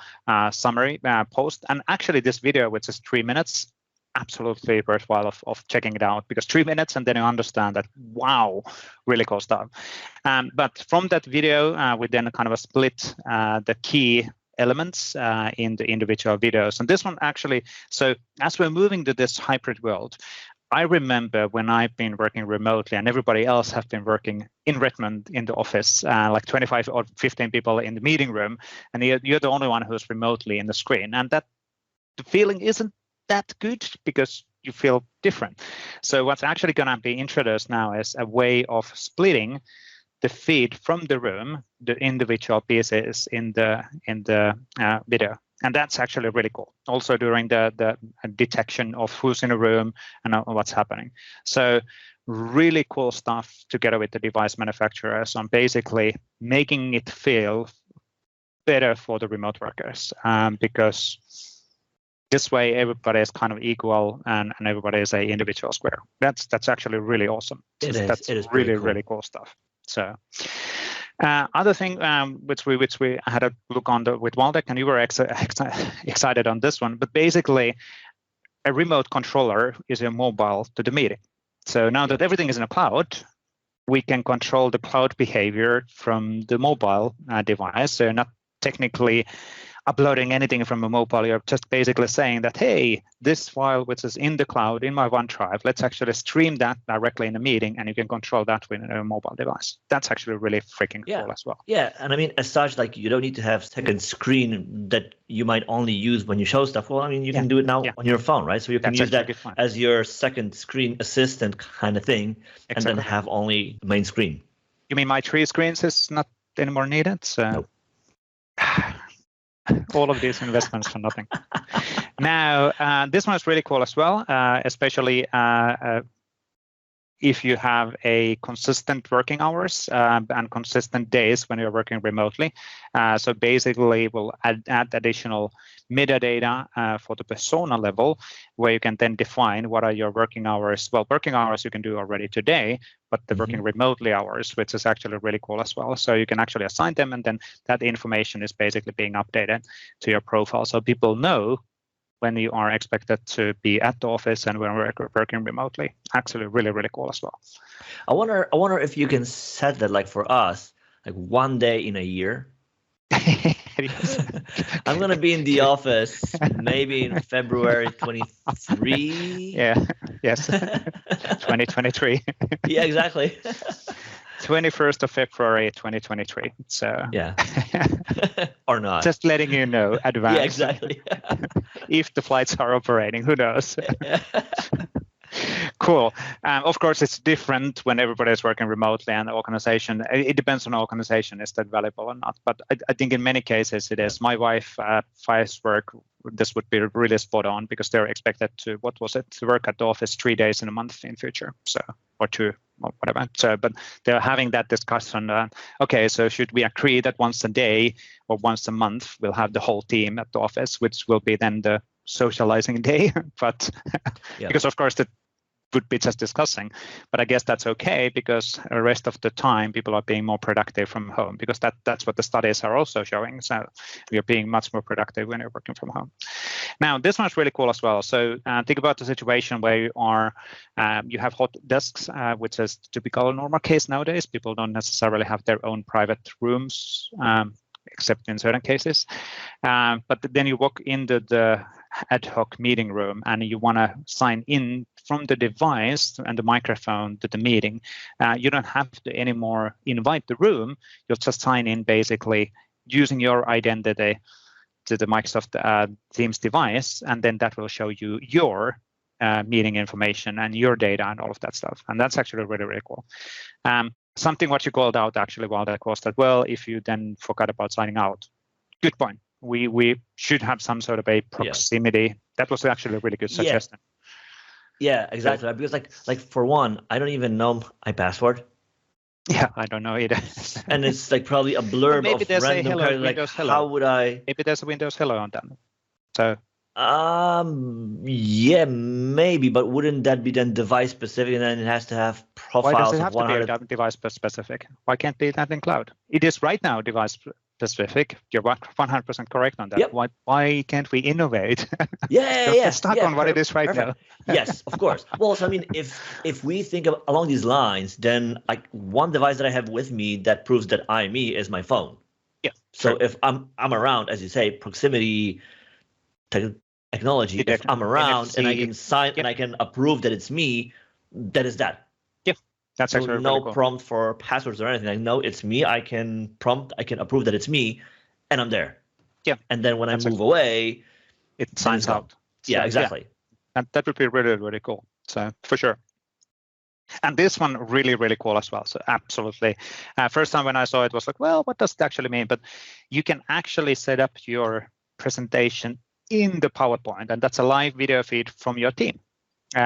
summary post. And actually, this video, which is 3 minutes, absolutely worthwhile of checking it out, because 3 minutes and then you understand that, wow, really cool stuff. But from that video, we then kind of split the key elements in the individual videos. And this one actually, so as we're moving to this hybrid world, I remember when I've been working remotely and everybody else have been working in Redmond in the office, like 25 or 15 people in the meeting room, and you're the only one who's remotely in the screen. And that the feeling isn't that good because you feel different. So what's actually going to be introduced now is a way of splitting the feed from the room, the individual pieces in the video, and that's actually really cool. Also during the detection of who's in a room and what's happening. So really cool stuff together with the device manufacturers on basically making it feel better for the remote workers, because this way, everybody is kind of equal, and everybody is an individual square. That's actually really awesome. It is really cool. Really cool stuff. So, other thing which we had a look on with Waldek, and you were excited on this one. But basically, a remote controller is a mobile to the meeting. So now that everything is in a cloud, we can control the cloud behavior from the mobile device. So not technically uploading anything from a mobile, you're just basically saying that, hey, this file which is in the cloud in my OneDrive, let's actually stream that directly in a meeting, and you can control that with a mobile device. That's actually really freaking cool as well. Yeah, and I mean, as such, like, you don't need to have second screen that you might only use when you show stuff. Well, I mean, you can do it now on your phone, right? So you can use that as your second screen assistant kind of thing, and then have only the main screen. You mean my 3 screens is not anymore needed? So. Nope. All of these investments for nothing. Now, this one is really cool as well, especially if you have a consistent working hours and consistent days when you're working remotely. So basically, we'll add additional metadata for the persona level, where you can then define what are your working hours. Well, working hours you can do already today, but the working remotely hours, which is actually really cool as well. So you can actually assign them, and then that information is basically being updated to your profile, so people know when you are expected to be at the office and when we're working remotely. Actually, really, really cool as well. I wonder if you can set that, like for us, like one day in a year. I'm gonna be in the office maybe in February 23. Yeah. Yes. 2023. Yeah, exactly. 21st of February 2023. So yeah. Or not. Just letting you know advance. Yeah, exactly. If the flights are operating, who knows? Cool. Of course, it's different when everybody is working remotely, and the organization, it depends on the organization, is that valuable or not. But I think in many cases it is. My wife, Fi's work, this would be really spot on, because they're expected to, to work at the office 3 days in a month in future. So, or 2, or whatever. So, but they're having that discussion. Okay, so should we agree that once a day or once a month we'll have the whole team at the office, which will be then the socializing day? But because of course the would be just discussing, but I guess that's okay, because the rest of the time people are being more productive from home, because that's what the studies are also showing. So you're being much more productive when you're working from home. Now this one's really cool as well. So think about the situation where you are, you have hot desks, which is typical normal case nowadays. People don't necessarily have their own private rooms, except in certain cases. But then you walk into the ad hoc meeting room and you want to sign in from the device and the microphone to the meeting. You don't have to anymore invite the room. You'll just sign in basically using your identity to the Microsoft Teams device, and then that will show you your meeting information and your data and all of that stuff. And that's actually really, really cool. Something what you called out actually, Waldek, was that, well, if you then forgot about signing out, good point. We should have some sort of a proximity. Yeah. That was actually a really good suggestion. Yeah, exactly. Because like for one, I don't even know my password. Yeah, I don't know either. And it's like probably a blurb of random character. Like, how would I? Maybe there's a Windows Hello on that. So. Yeah, maybe, but wouldn't that be then device specific, and then it has to have profiles? Why does it have to be device specific? Why can't be that in cloud? It is right now device specific. You're 100% correct on that. Yep. Why can't we innovate? Yeah. Stuck on what it is right now. Yes, of course. Well, so I mean, if we think of along these lines, then like one device that I have with me that proves that I'm me is my phone. Yeah. So if I'm around, as you say, proximity technology, if I'm around NFC, and I can sign and I can approve that it's me, that is that. Yeah, that's so actually no really cool. Prompt for passwords or anything. I know it's me. I can approve that it's me, and I'm there. Yeah. And then when I move away, it signs out. Yeah, exactly. Yeah. And that would be really, really cool. So for sure. And this one really, really cool as well. So absolutely. First time when I saw it was like, well, what does it actually mean? But you can actually set up your presentation in the PowerPoint, and that's a live video feed from your team.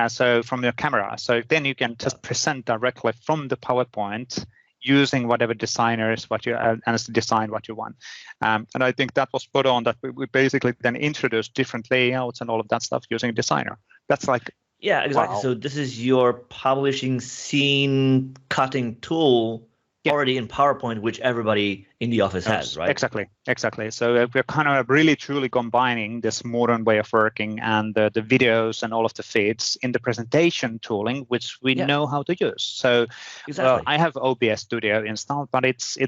So from your camera. So then you can just present directly from the PowerPoint using whatever designers, and design what you want. And I think that was spot on, that we basically then introduced different layouts and all of that stuff using Designer. That's like, yeah, exactly. Wow. So this is your publishing scene cutting tool already in PowerPoint, which everybody in the office has, right? Exactly. So we're kind of really truly combining this modern way of working and the videos and all of the feeds in the presentation tooling, which we know how to use. So I have OBS Studio installed, but it's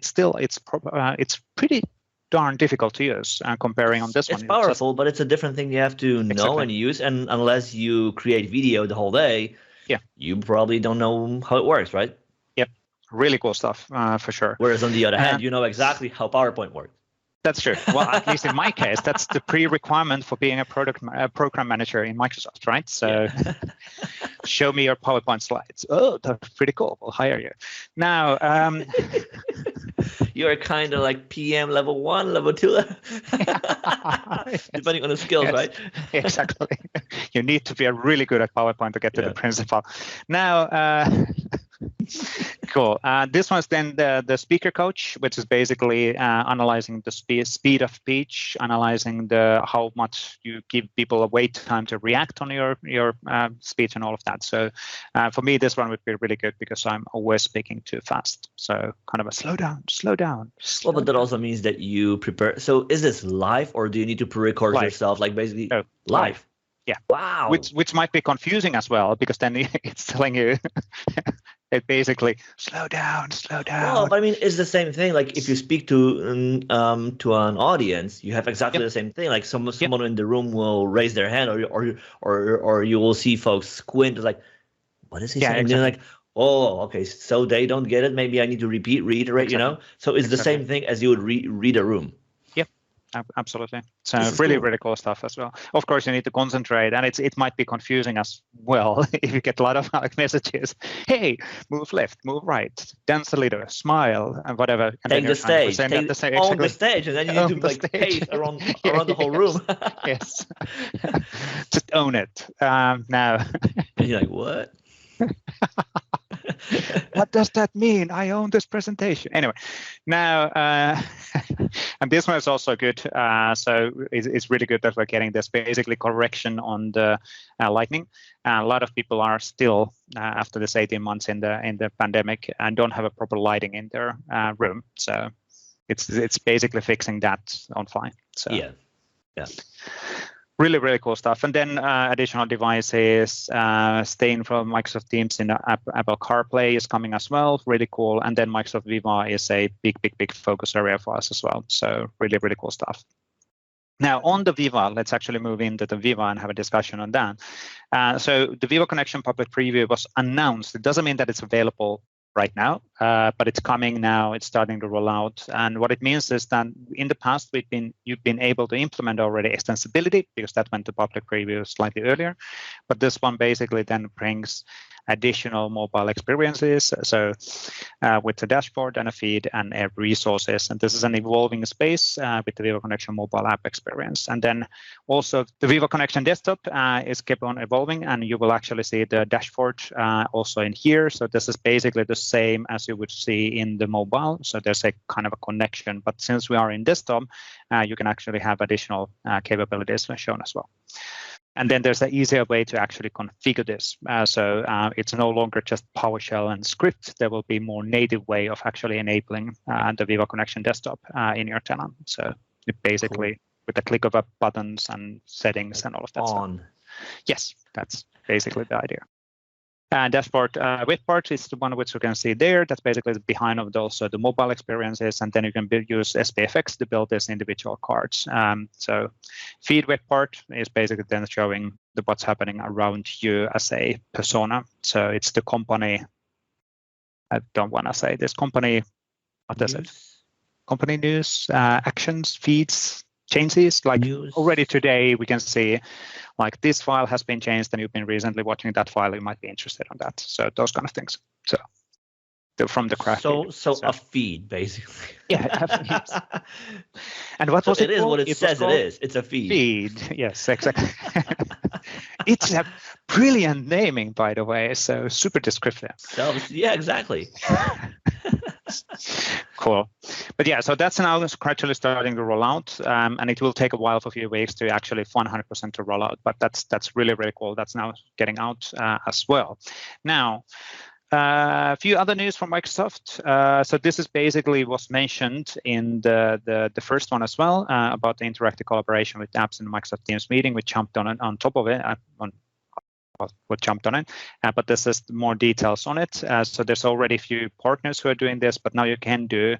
pretty darn difficult to use comparing on this one. It's powerful, but it's a different thing you have to know and use. And unless you create video the whole day, you probably don't know how it works, right? Really cool stuff, for sure. Whereas on the other hand, you know exactly how PowerPoint works. That's true. Well, at least in my case, that's the pre-requirement for being a program manager in Microsoft, right? So show me your PowerPoint slides. Oh, that's pretty cool. We'll hire you. Now, you're kind of like PM level 1, level 2, depending on the skills, yes, right? Exactly. You need to be really good at PowerPoint to get to the principal. Now, cool. This one's then the speaker coach, which is basically analyzing the speed of speech, analyzing how much you give people a wait time to react on your speech and all of that. So for me, this one would be really good because I'm always speaking too fast. So kind of a slow down. Well, but that also means that you prepare. So is this live or do you need to pre-record yourself? Like basically live. Yeah. Wow. Which might be confusing as well, because then it's telling you it basically slow down. Well, but I mean, it's the same thing. Like if you speak to an audience, you have exactly the same thing. Like someone in the room will raise their hand, or you will see folks squint. Like, what is he saying? Exactly. And they're like, oh, okay, so they don't get it. Maybe I need to reiterate. You know. So it's the same thing as you would read a room. Absolutely. So really cool stuff as well. Of course, you need to concentrate, and it might be confusing as well if you get a lot of messages. Hey, move left, move right, dance a little, smile, and whatever. And take the stage, own the stage, and then you need to like pace around the whole room. Yes, just own it. Now, and you're like, what? What does that mean? I own this presentation. Anyway, now, and this one is also good. So it's really good that we're getting this basically correction on the lighting. A lot of people are still, after this 18 months in the pandemic, and don't have a proper lighting in their room. So it's basically fixing that on fine. So yeah. Really cool stuff. And then additional devices, staying from Microsoft Teams in Apple CarPlay is coming as well. Really cool. And then Microsoft Viva is a big focus area for us as well. So really cool stuff. Now on the Viva, let's actually move into the Viva and have a discussion on that. So the Viva Connection public preview was announced. It doesn't mean that it's available right now, but it's coming now. It's starting to roll out, and what it means is that in the past you've been able to implement already extensibility because that went to public preview slightly earlier, but this one basically then brings additional mobile experiences. So with the dashboard and a feed and resources, and this is an evolving space with the Viva Connection mobile app experience. And then also the Viva Connection desktop is kept on evolving, and you will actually see the dashboard also in here. So this is basically the same as you would see in the mobile. So there's a kind of a connection, but since we are in desktop, you can actually have additional capabilities shown as well. And then there's an easier way to actually configure this. So it's no longer just PowerShell and script. There will be more native way of actually enabling the Viva Connection desktop in your tenant. So it basically, with the click of a buttons and settings and all of that stuff. Yes, that's basically the idea. Dashboard with part is the one which you can see there. That's basically behind of also the mobile experiences, and then you can use SPFX to build these individual cards. So feed web part is basically then showing what's happening around you as a persona. So it's the company. I don't want to say this company. What is it? Company news, actions, feeds, changes. Like already today, we can see like this file has been changed and you've been recently watching that file, you might be interested on that. So those kind of things. So from the craft. So a feed basically. Yeah. And what was it? It is what it says it is. It's a feed. Feed. Yes, exactly. It's a brilliant naming, by the way. So super descriptive. So, yeah, exactly. Cool. But yeah, so that's now gradually starting to roll out, and it will take a while for a few weeks to actually 100% to roll out. But that's really cool. That's now getting out as well. Now, a few other news from Microsoft. So this is basically was mentioned in the first one as well about the interactive collaboration with apps in the Microsoft Teams meeting. We jumped on top of it. What jumped on it, but this is more details on it. So there's already a few partners who are doing this, but now you can do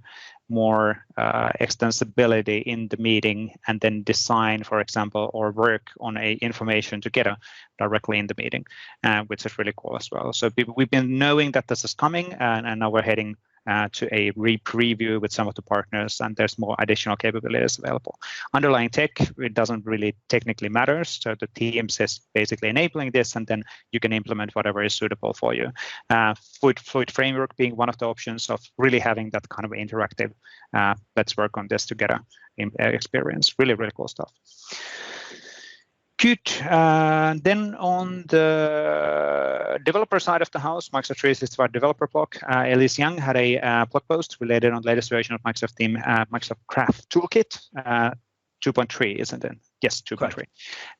more extensibility in the meeting and then design, for example, or work on a information together directly in the meeting, which is really cool as well. So we've been knowing that this is coming, and now we're heading to a re-preview with some of the partners, and there's more additional capabilities available. Underlying tech, it doesn't really technically matter, so the Teams is basically enabling this, and then you can implement whatever is suitable for you. Fluid framework being one of the options of really having that kind of interactive, let's work on this together experience. Really, really cool stuff. Good. Then on the developer side of the house, Microsoft 365 developer blog, Elise Young had a blog post related on the latest version of Microsoft Team, Microsoft Craft Toolkit 2.3, isn't it? Yes, 2.3.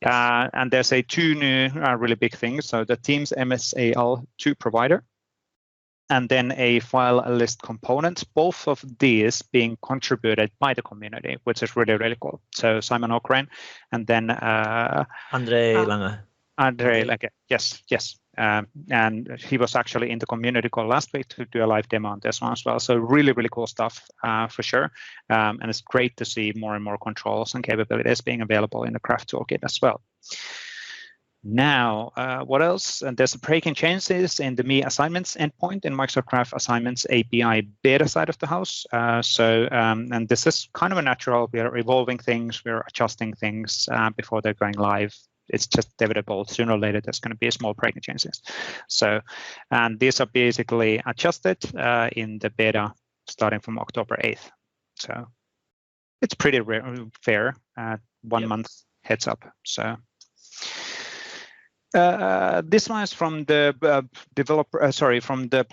Yes. And there's two new really big things. So the Teams MSAL2 provider, and then a file list component, both of these being contributed by the community, which is really, really cool. So Simon O'Krane, and then Andre Lange. Andre Lange, yes. And he was actually in the community call last week to do a live demo on this one as well. So really, really cool stuff for sure. And it's great to see more and more controls and capabilities being available in the Craft Toolkit as well. Now, what else? And there's breaking changes in the Me Assignments endpoint in Microsoft Craft Assignments API beta side of the house. And this is kind of a natural. We are evolving things, we're adjusting things before they're going live. It's just inevitable. Sooner or later, there's going to be small breaking changes. So, and these are basically adjusted in the beta starting from October 8th. So it's pretty fair. 1 month heads up. So. This one is from the from the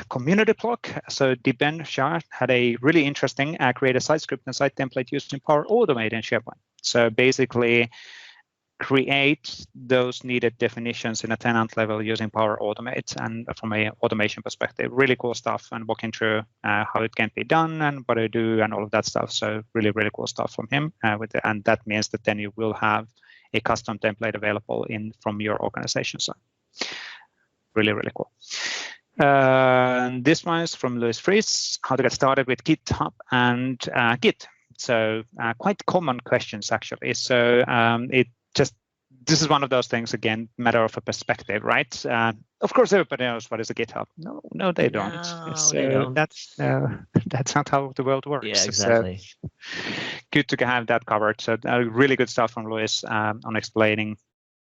community blog. So Dipen Shah had a really interesting create a site script and site template using Power Automate in SharePoint. So basically create those needed definitions in a tenant level using Power Automate, and from a automation perspective, really cool stuff, and walking through how it can be done and what I do and all of that stuff. So really, really cool stuff from him. And that means that then you will have a custom template available from your organization side. Really, really cool. This one is from Louis Fries, how to get started with GitHub and Git. So quite common questions actually. So this is one of those things, again, matter of a perspective, right? Of course, everybody knows what is a GitHub. No, they don't. No, so they don't. That's not how the world works. Yeah, exactly. So, good to have that covered. So really good stuff from Louis on explaining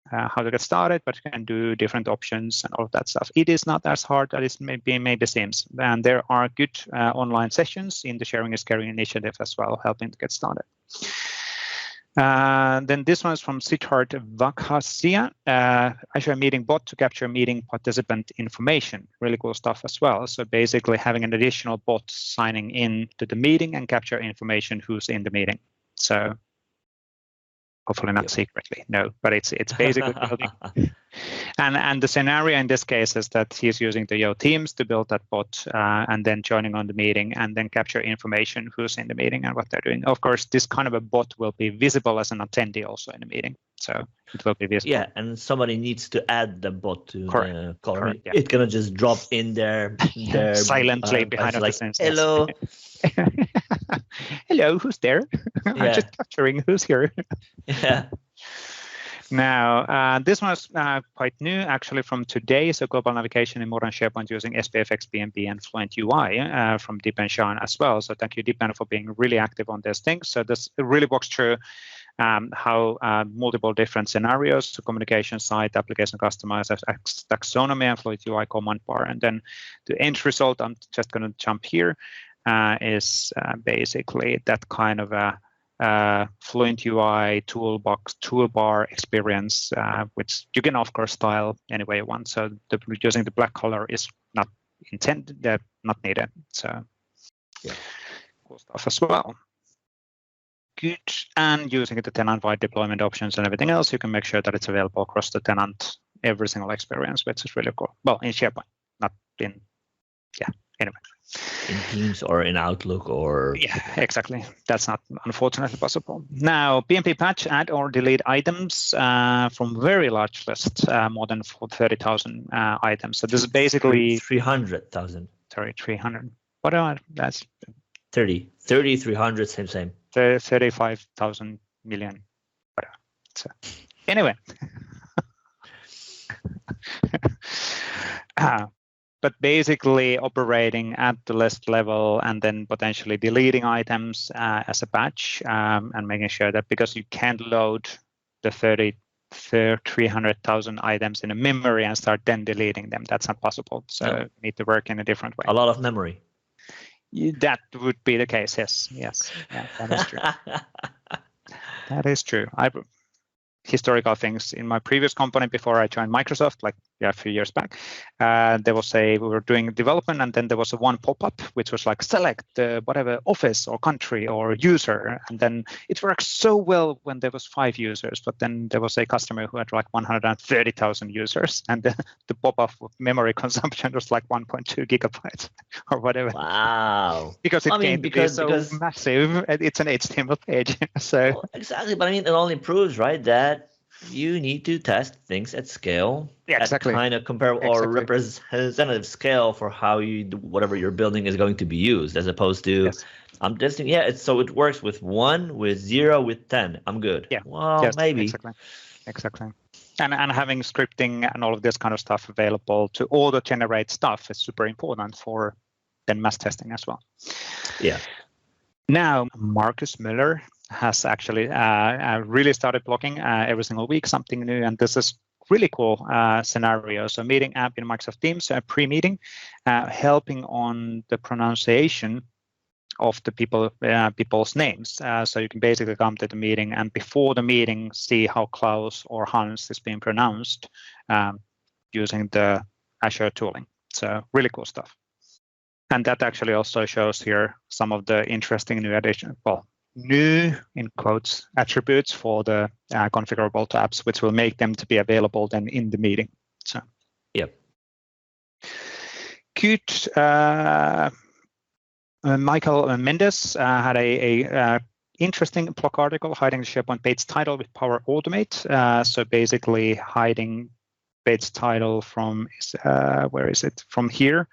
how to get started, but you can do different options and all of that stuff. It is not as hard as it maybe seems. And there are good online sessions in the Sharing is Caring initiative as well, helping to get started. Then this one is from Siddharth Vakhasia, Azure Meeting Bot to capture meeting participant information. Really cool stuff as well. So basically having an additional bot signing in to the meeting and capture information who's in the meeting. So hopefully not secretly, no, but it's basically building. And the scenario in this case is that he's using the Yo Teams to build that bot and then joining on the meeting and then capture information who's in the meeting and what they're doing. Of course, this kind of a bot will be visible as an attendee also in the meeting. So it will be visible. Yeah, and somebody needs to add the bot to the call. Correct, yeah. It's gonna just drop in there silently behind the scenes. Hello. Hello, who's there? I'm just capturing who's here. Yeah. Now, this one is quite new, actually, from today. So global navigation in modern SharePoint using SPFX, PnP, and Fluent UI from Dipen Shah as well. So thank you, Dipen, for being really active on these things. So this really walks through how multiple different scenarios, so communication side, application customized, taxonomy, and Fluent UI command bar. And then the end result, I'm just going to jump here, is basically that kind of a Fluent UI toolbar experience, which you can of course style any way you want. So using the black color is not intended, not needed. So yeah, cool stuff as well. Good. And using the tenant-wide deployment options and everything else, you can make sure that it's available across the tenant, every single experience, which is really cool. Well, in SharePoint, not in, anyway. In Teams or in Outlook or... Yeah, exactly. That's not unfortunately possible. Now, PnP patch, add or delete items from very large list, more than 30,000 items. So this is basically... 300,000. Sorry, 300. What are that's... 30, 300, same. 35,000 million. So, anyway. but basically operating at the list level and then potentially deleting items as a batch and making sure that, because you can't load the 300,000 items in a memory and start then deleting them. That's not possible. So you need to work in a different way. A lot of memory. That would be the case. Yes. Yeah, that is true. That is true. Historical things in my previous company before I joined Microsoft, like a few years back, there was we were doing development, and then there was one pop-up which was like select whatever office or country or user, and then it worked so well when there was 5 users, but then there was a customer who had like 130,000 users, and the pop-up memory consumption was like 1.2 gigabytes or whatever. Wow! Because it came because so massive. It's an HTML page, so well, exactly. But I mean, it only proves, right, that you need to test things at scale, exactly, at kind of comparable or representative scale for how whatever you're building is going to be used, as opposed to I'm testing. Yeah, so it works with 1, with 0, with 10. I'm good. Yeah. Well, maybe. Exactly. And having scripting and all of this kind of stuff available to auto-generate stuff is super important for then mass testing as well. Yeah. Now, Marcus Müller has actually really started blogging every single week something new, and this is really cool scenario. So meeting app in Microsoft Teams, pre-meeting, helping on the pronunciation of the people's names. So you can basically come to the meeting and before the meeting see how Klaus or Hans is being pronounced using the Azure tooling. So really cool stuff. And that actually also shows here some of the interesting new additions. Well, new in quotes attributes for the configurable tabs, which will make them to be available then in the meeting. So, yep. Good. Michael Mendes had a interesting blog article hiding the SharePoint page title with Power Automate. So basically hiding page title from where is it? From here.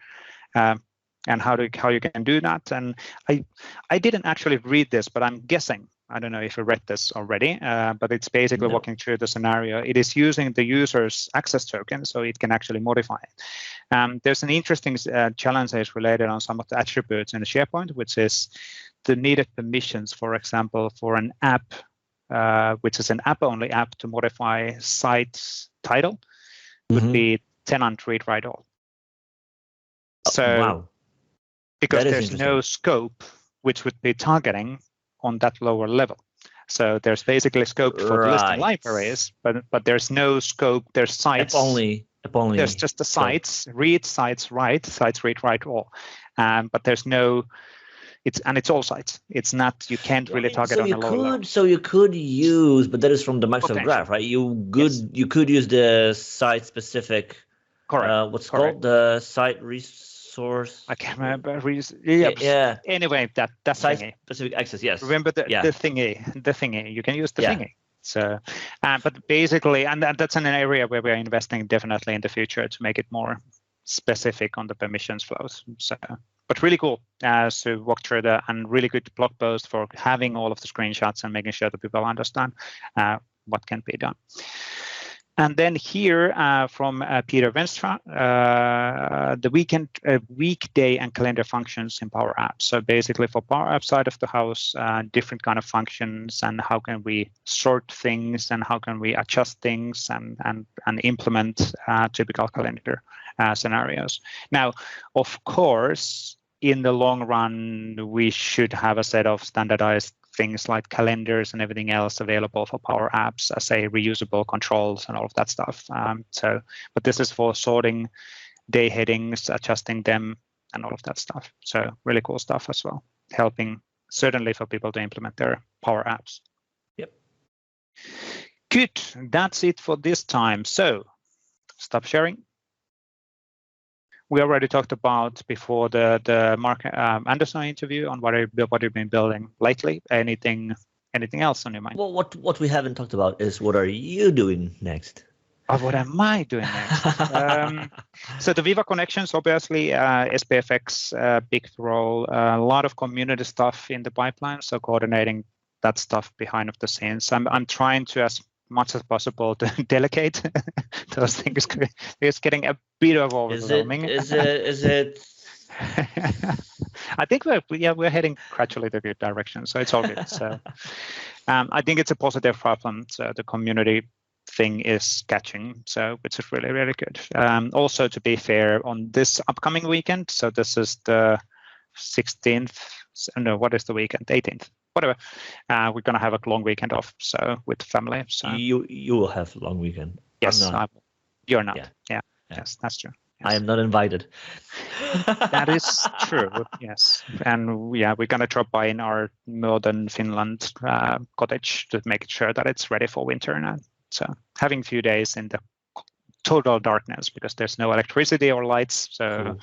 And how you can do that. And I didn't actually read this, but I'm guessing, I don't know if you read this already, but it's basically walking through the scenario. It is using the user's access token, so it can actually modify it. There's an interesting challenge related on some of the attributes in the SharePoint, which is the needed permissions, for example, for an app, which is an app-only app to modify site title, would be tenant read write all. So. Wow. Because there's no scope which would be targeting on that lower level. So there's basically scope for the listing libraries, but there's no scope. There's sites. Only. There's just the sites, read, sites, write, sites, read, write, all. But there's no. It's all sites. It's not. You can't really target on a lower level. So you could use, but that is from the Microsoft Graph, right? You could use the site specific. Correct. What's called the site source. I can't remember. Yeah. Anyway, that site specific access. Yes. Remember the thingy. You can use the thingy. So, but basically, and that's an area where we're investing definitely in the future to make it more specific on the permissions flows. So, but really cool to walk through and really good blog post for having all of the screenshots and making sure that people understand what can be done. And then here from Peter Venstra, the weekday and calendar functions in Power Apps. So basically for Power Apps side of the house, different kind of functions and how can we sort things and how can we adjust things and implement typical calendar scenarios. Now, of course, in the long run, we should have a set of standardized things like calendars and everything else available for Power Apps as a reusable controls and all of that stuff. But this is for sorting day headings, adjusting them, and all of that stuff. So really cool stuff as well, helping certainly for people to implement their Power Apps. Yep. Good. That's it for this time. So stop sharing. We already talked about before the Marc Anderson interview on what you've been building lately. Anything else on your mind? Well, what we haven't talked about is what are you doing next? What am I doing next? So the Viva connections, obviously, SPFX, big role. A lot of community stuff in the pipeline. So coordinating that stuff behind the scenes. I'm trying to as much as possible to delegate those things. It's getting a bit of overwhelming. Is it? I think we're heading gradually to good direction, so it's all good. So I think it's a positive problem. So the community thing is catching, so which is really, really good. Also, to be fair, on this upcoming weekend, so this is the 16th. No, what is the weekend? 18th. Whatever. We're gonna have a long weekend off, so with family. So you will have a long weekend. Yes, you're not. Yeah. Yes, that's true. Yes. I am not invited. That is true. Yes, and we're gonna drop by in our northern Finland cottage to make sure that it's ready for winter now. So having a few days in the total darkness because there's no electricity or lights. So. Cool.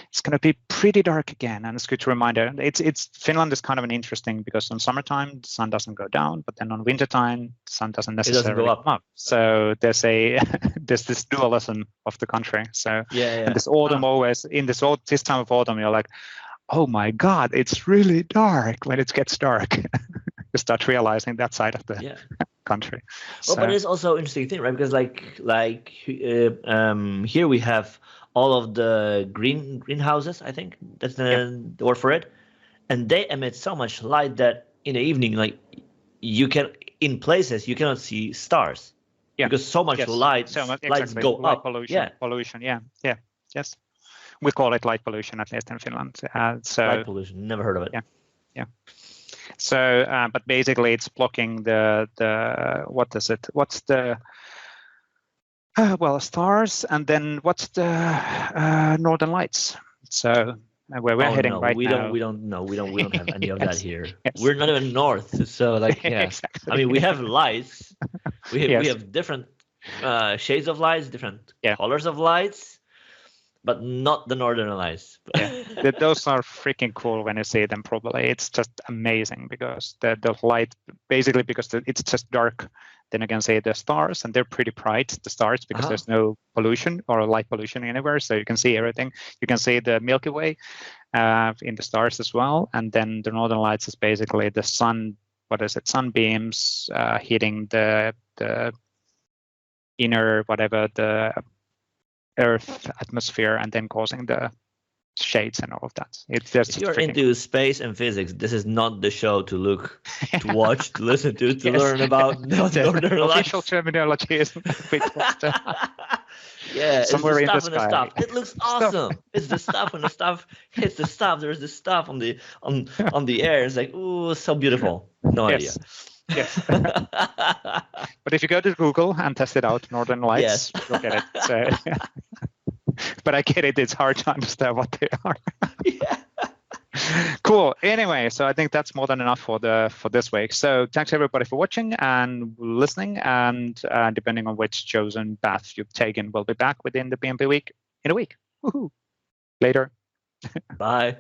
It's going to be pretty dark again, and it's good to reminder. It's Finland is kind of an interesting because on summertime the sun doesn't go down, but then on wintertime the sun doesn't necessarily go up. So there's this dualism of the country. So and this autumn always this time of autumn you're like, oh my God, it's really dark when it gets dark. You start realizing that side of the country. Well, but it's also an interesting thing, right? Because like here we have all of the greenhouses, I think that's the word for it, and they emit so much light that in the evening, like in places you cannot see stars because so much lights go light up. Pollution. Yes. We call it light pollution, at least in Finland. Light pollution, never heard of it. Yeah. So, but basically, it's blocking the what is it? What's the stars, and then what's the northern lights? So where we're heading now. We don't have any of that here. Yes. We're not even north, so exactly. I mean, we have lights. We have different shades of lights, different colors of lights, but not the northern lights. Those are freaking cool when you see them properly. It's just amazing because the light, basically because it's just dark. Then you can see the stars, and they're pretty bright, the stars, because there's no pollution or light pollution anywhere, so you can see everything. You can see the Milky Way in the stars as well, and then the northern lights is basically the sun. What is it? Sunbeams hitting the inner the Earth atmosphere, and then causing the shades and all of that. It's just if you're into space and physics, this is not the show to look, to watch, to listen to learn about northern lights. Official terminology is somewhere in the sky. It looks awesome. It's the stuff when the stuff hits the stuff. There's the stuff on the air. It's like, ooh, so beautiful. No idea. Yes. But if you go to Google and test it out, northern lights, you'll get it. So, but I get it. It's hard to understand what they are. Cool. Anyway, so I think that's more than enough for this week. So thanks everybody for watching and listening. And depending on which chosen path you've taken, we'll be back within the PnP week in a week. Woohoo! Later. Bye.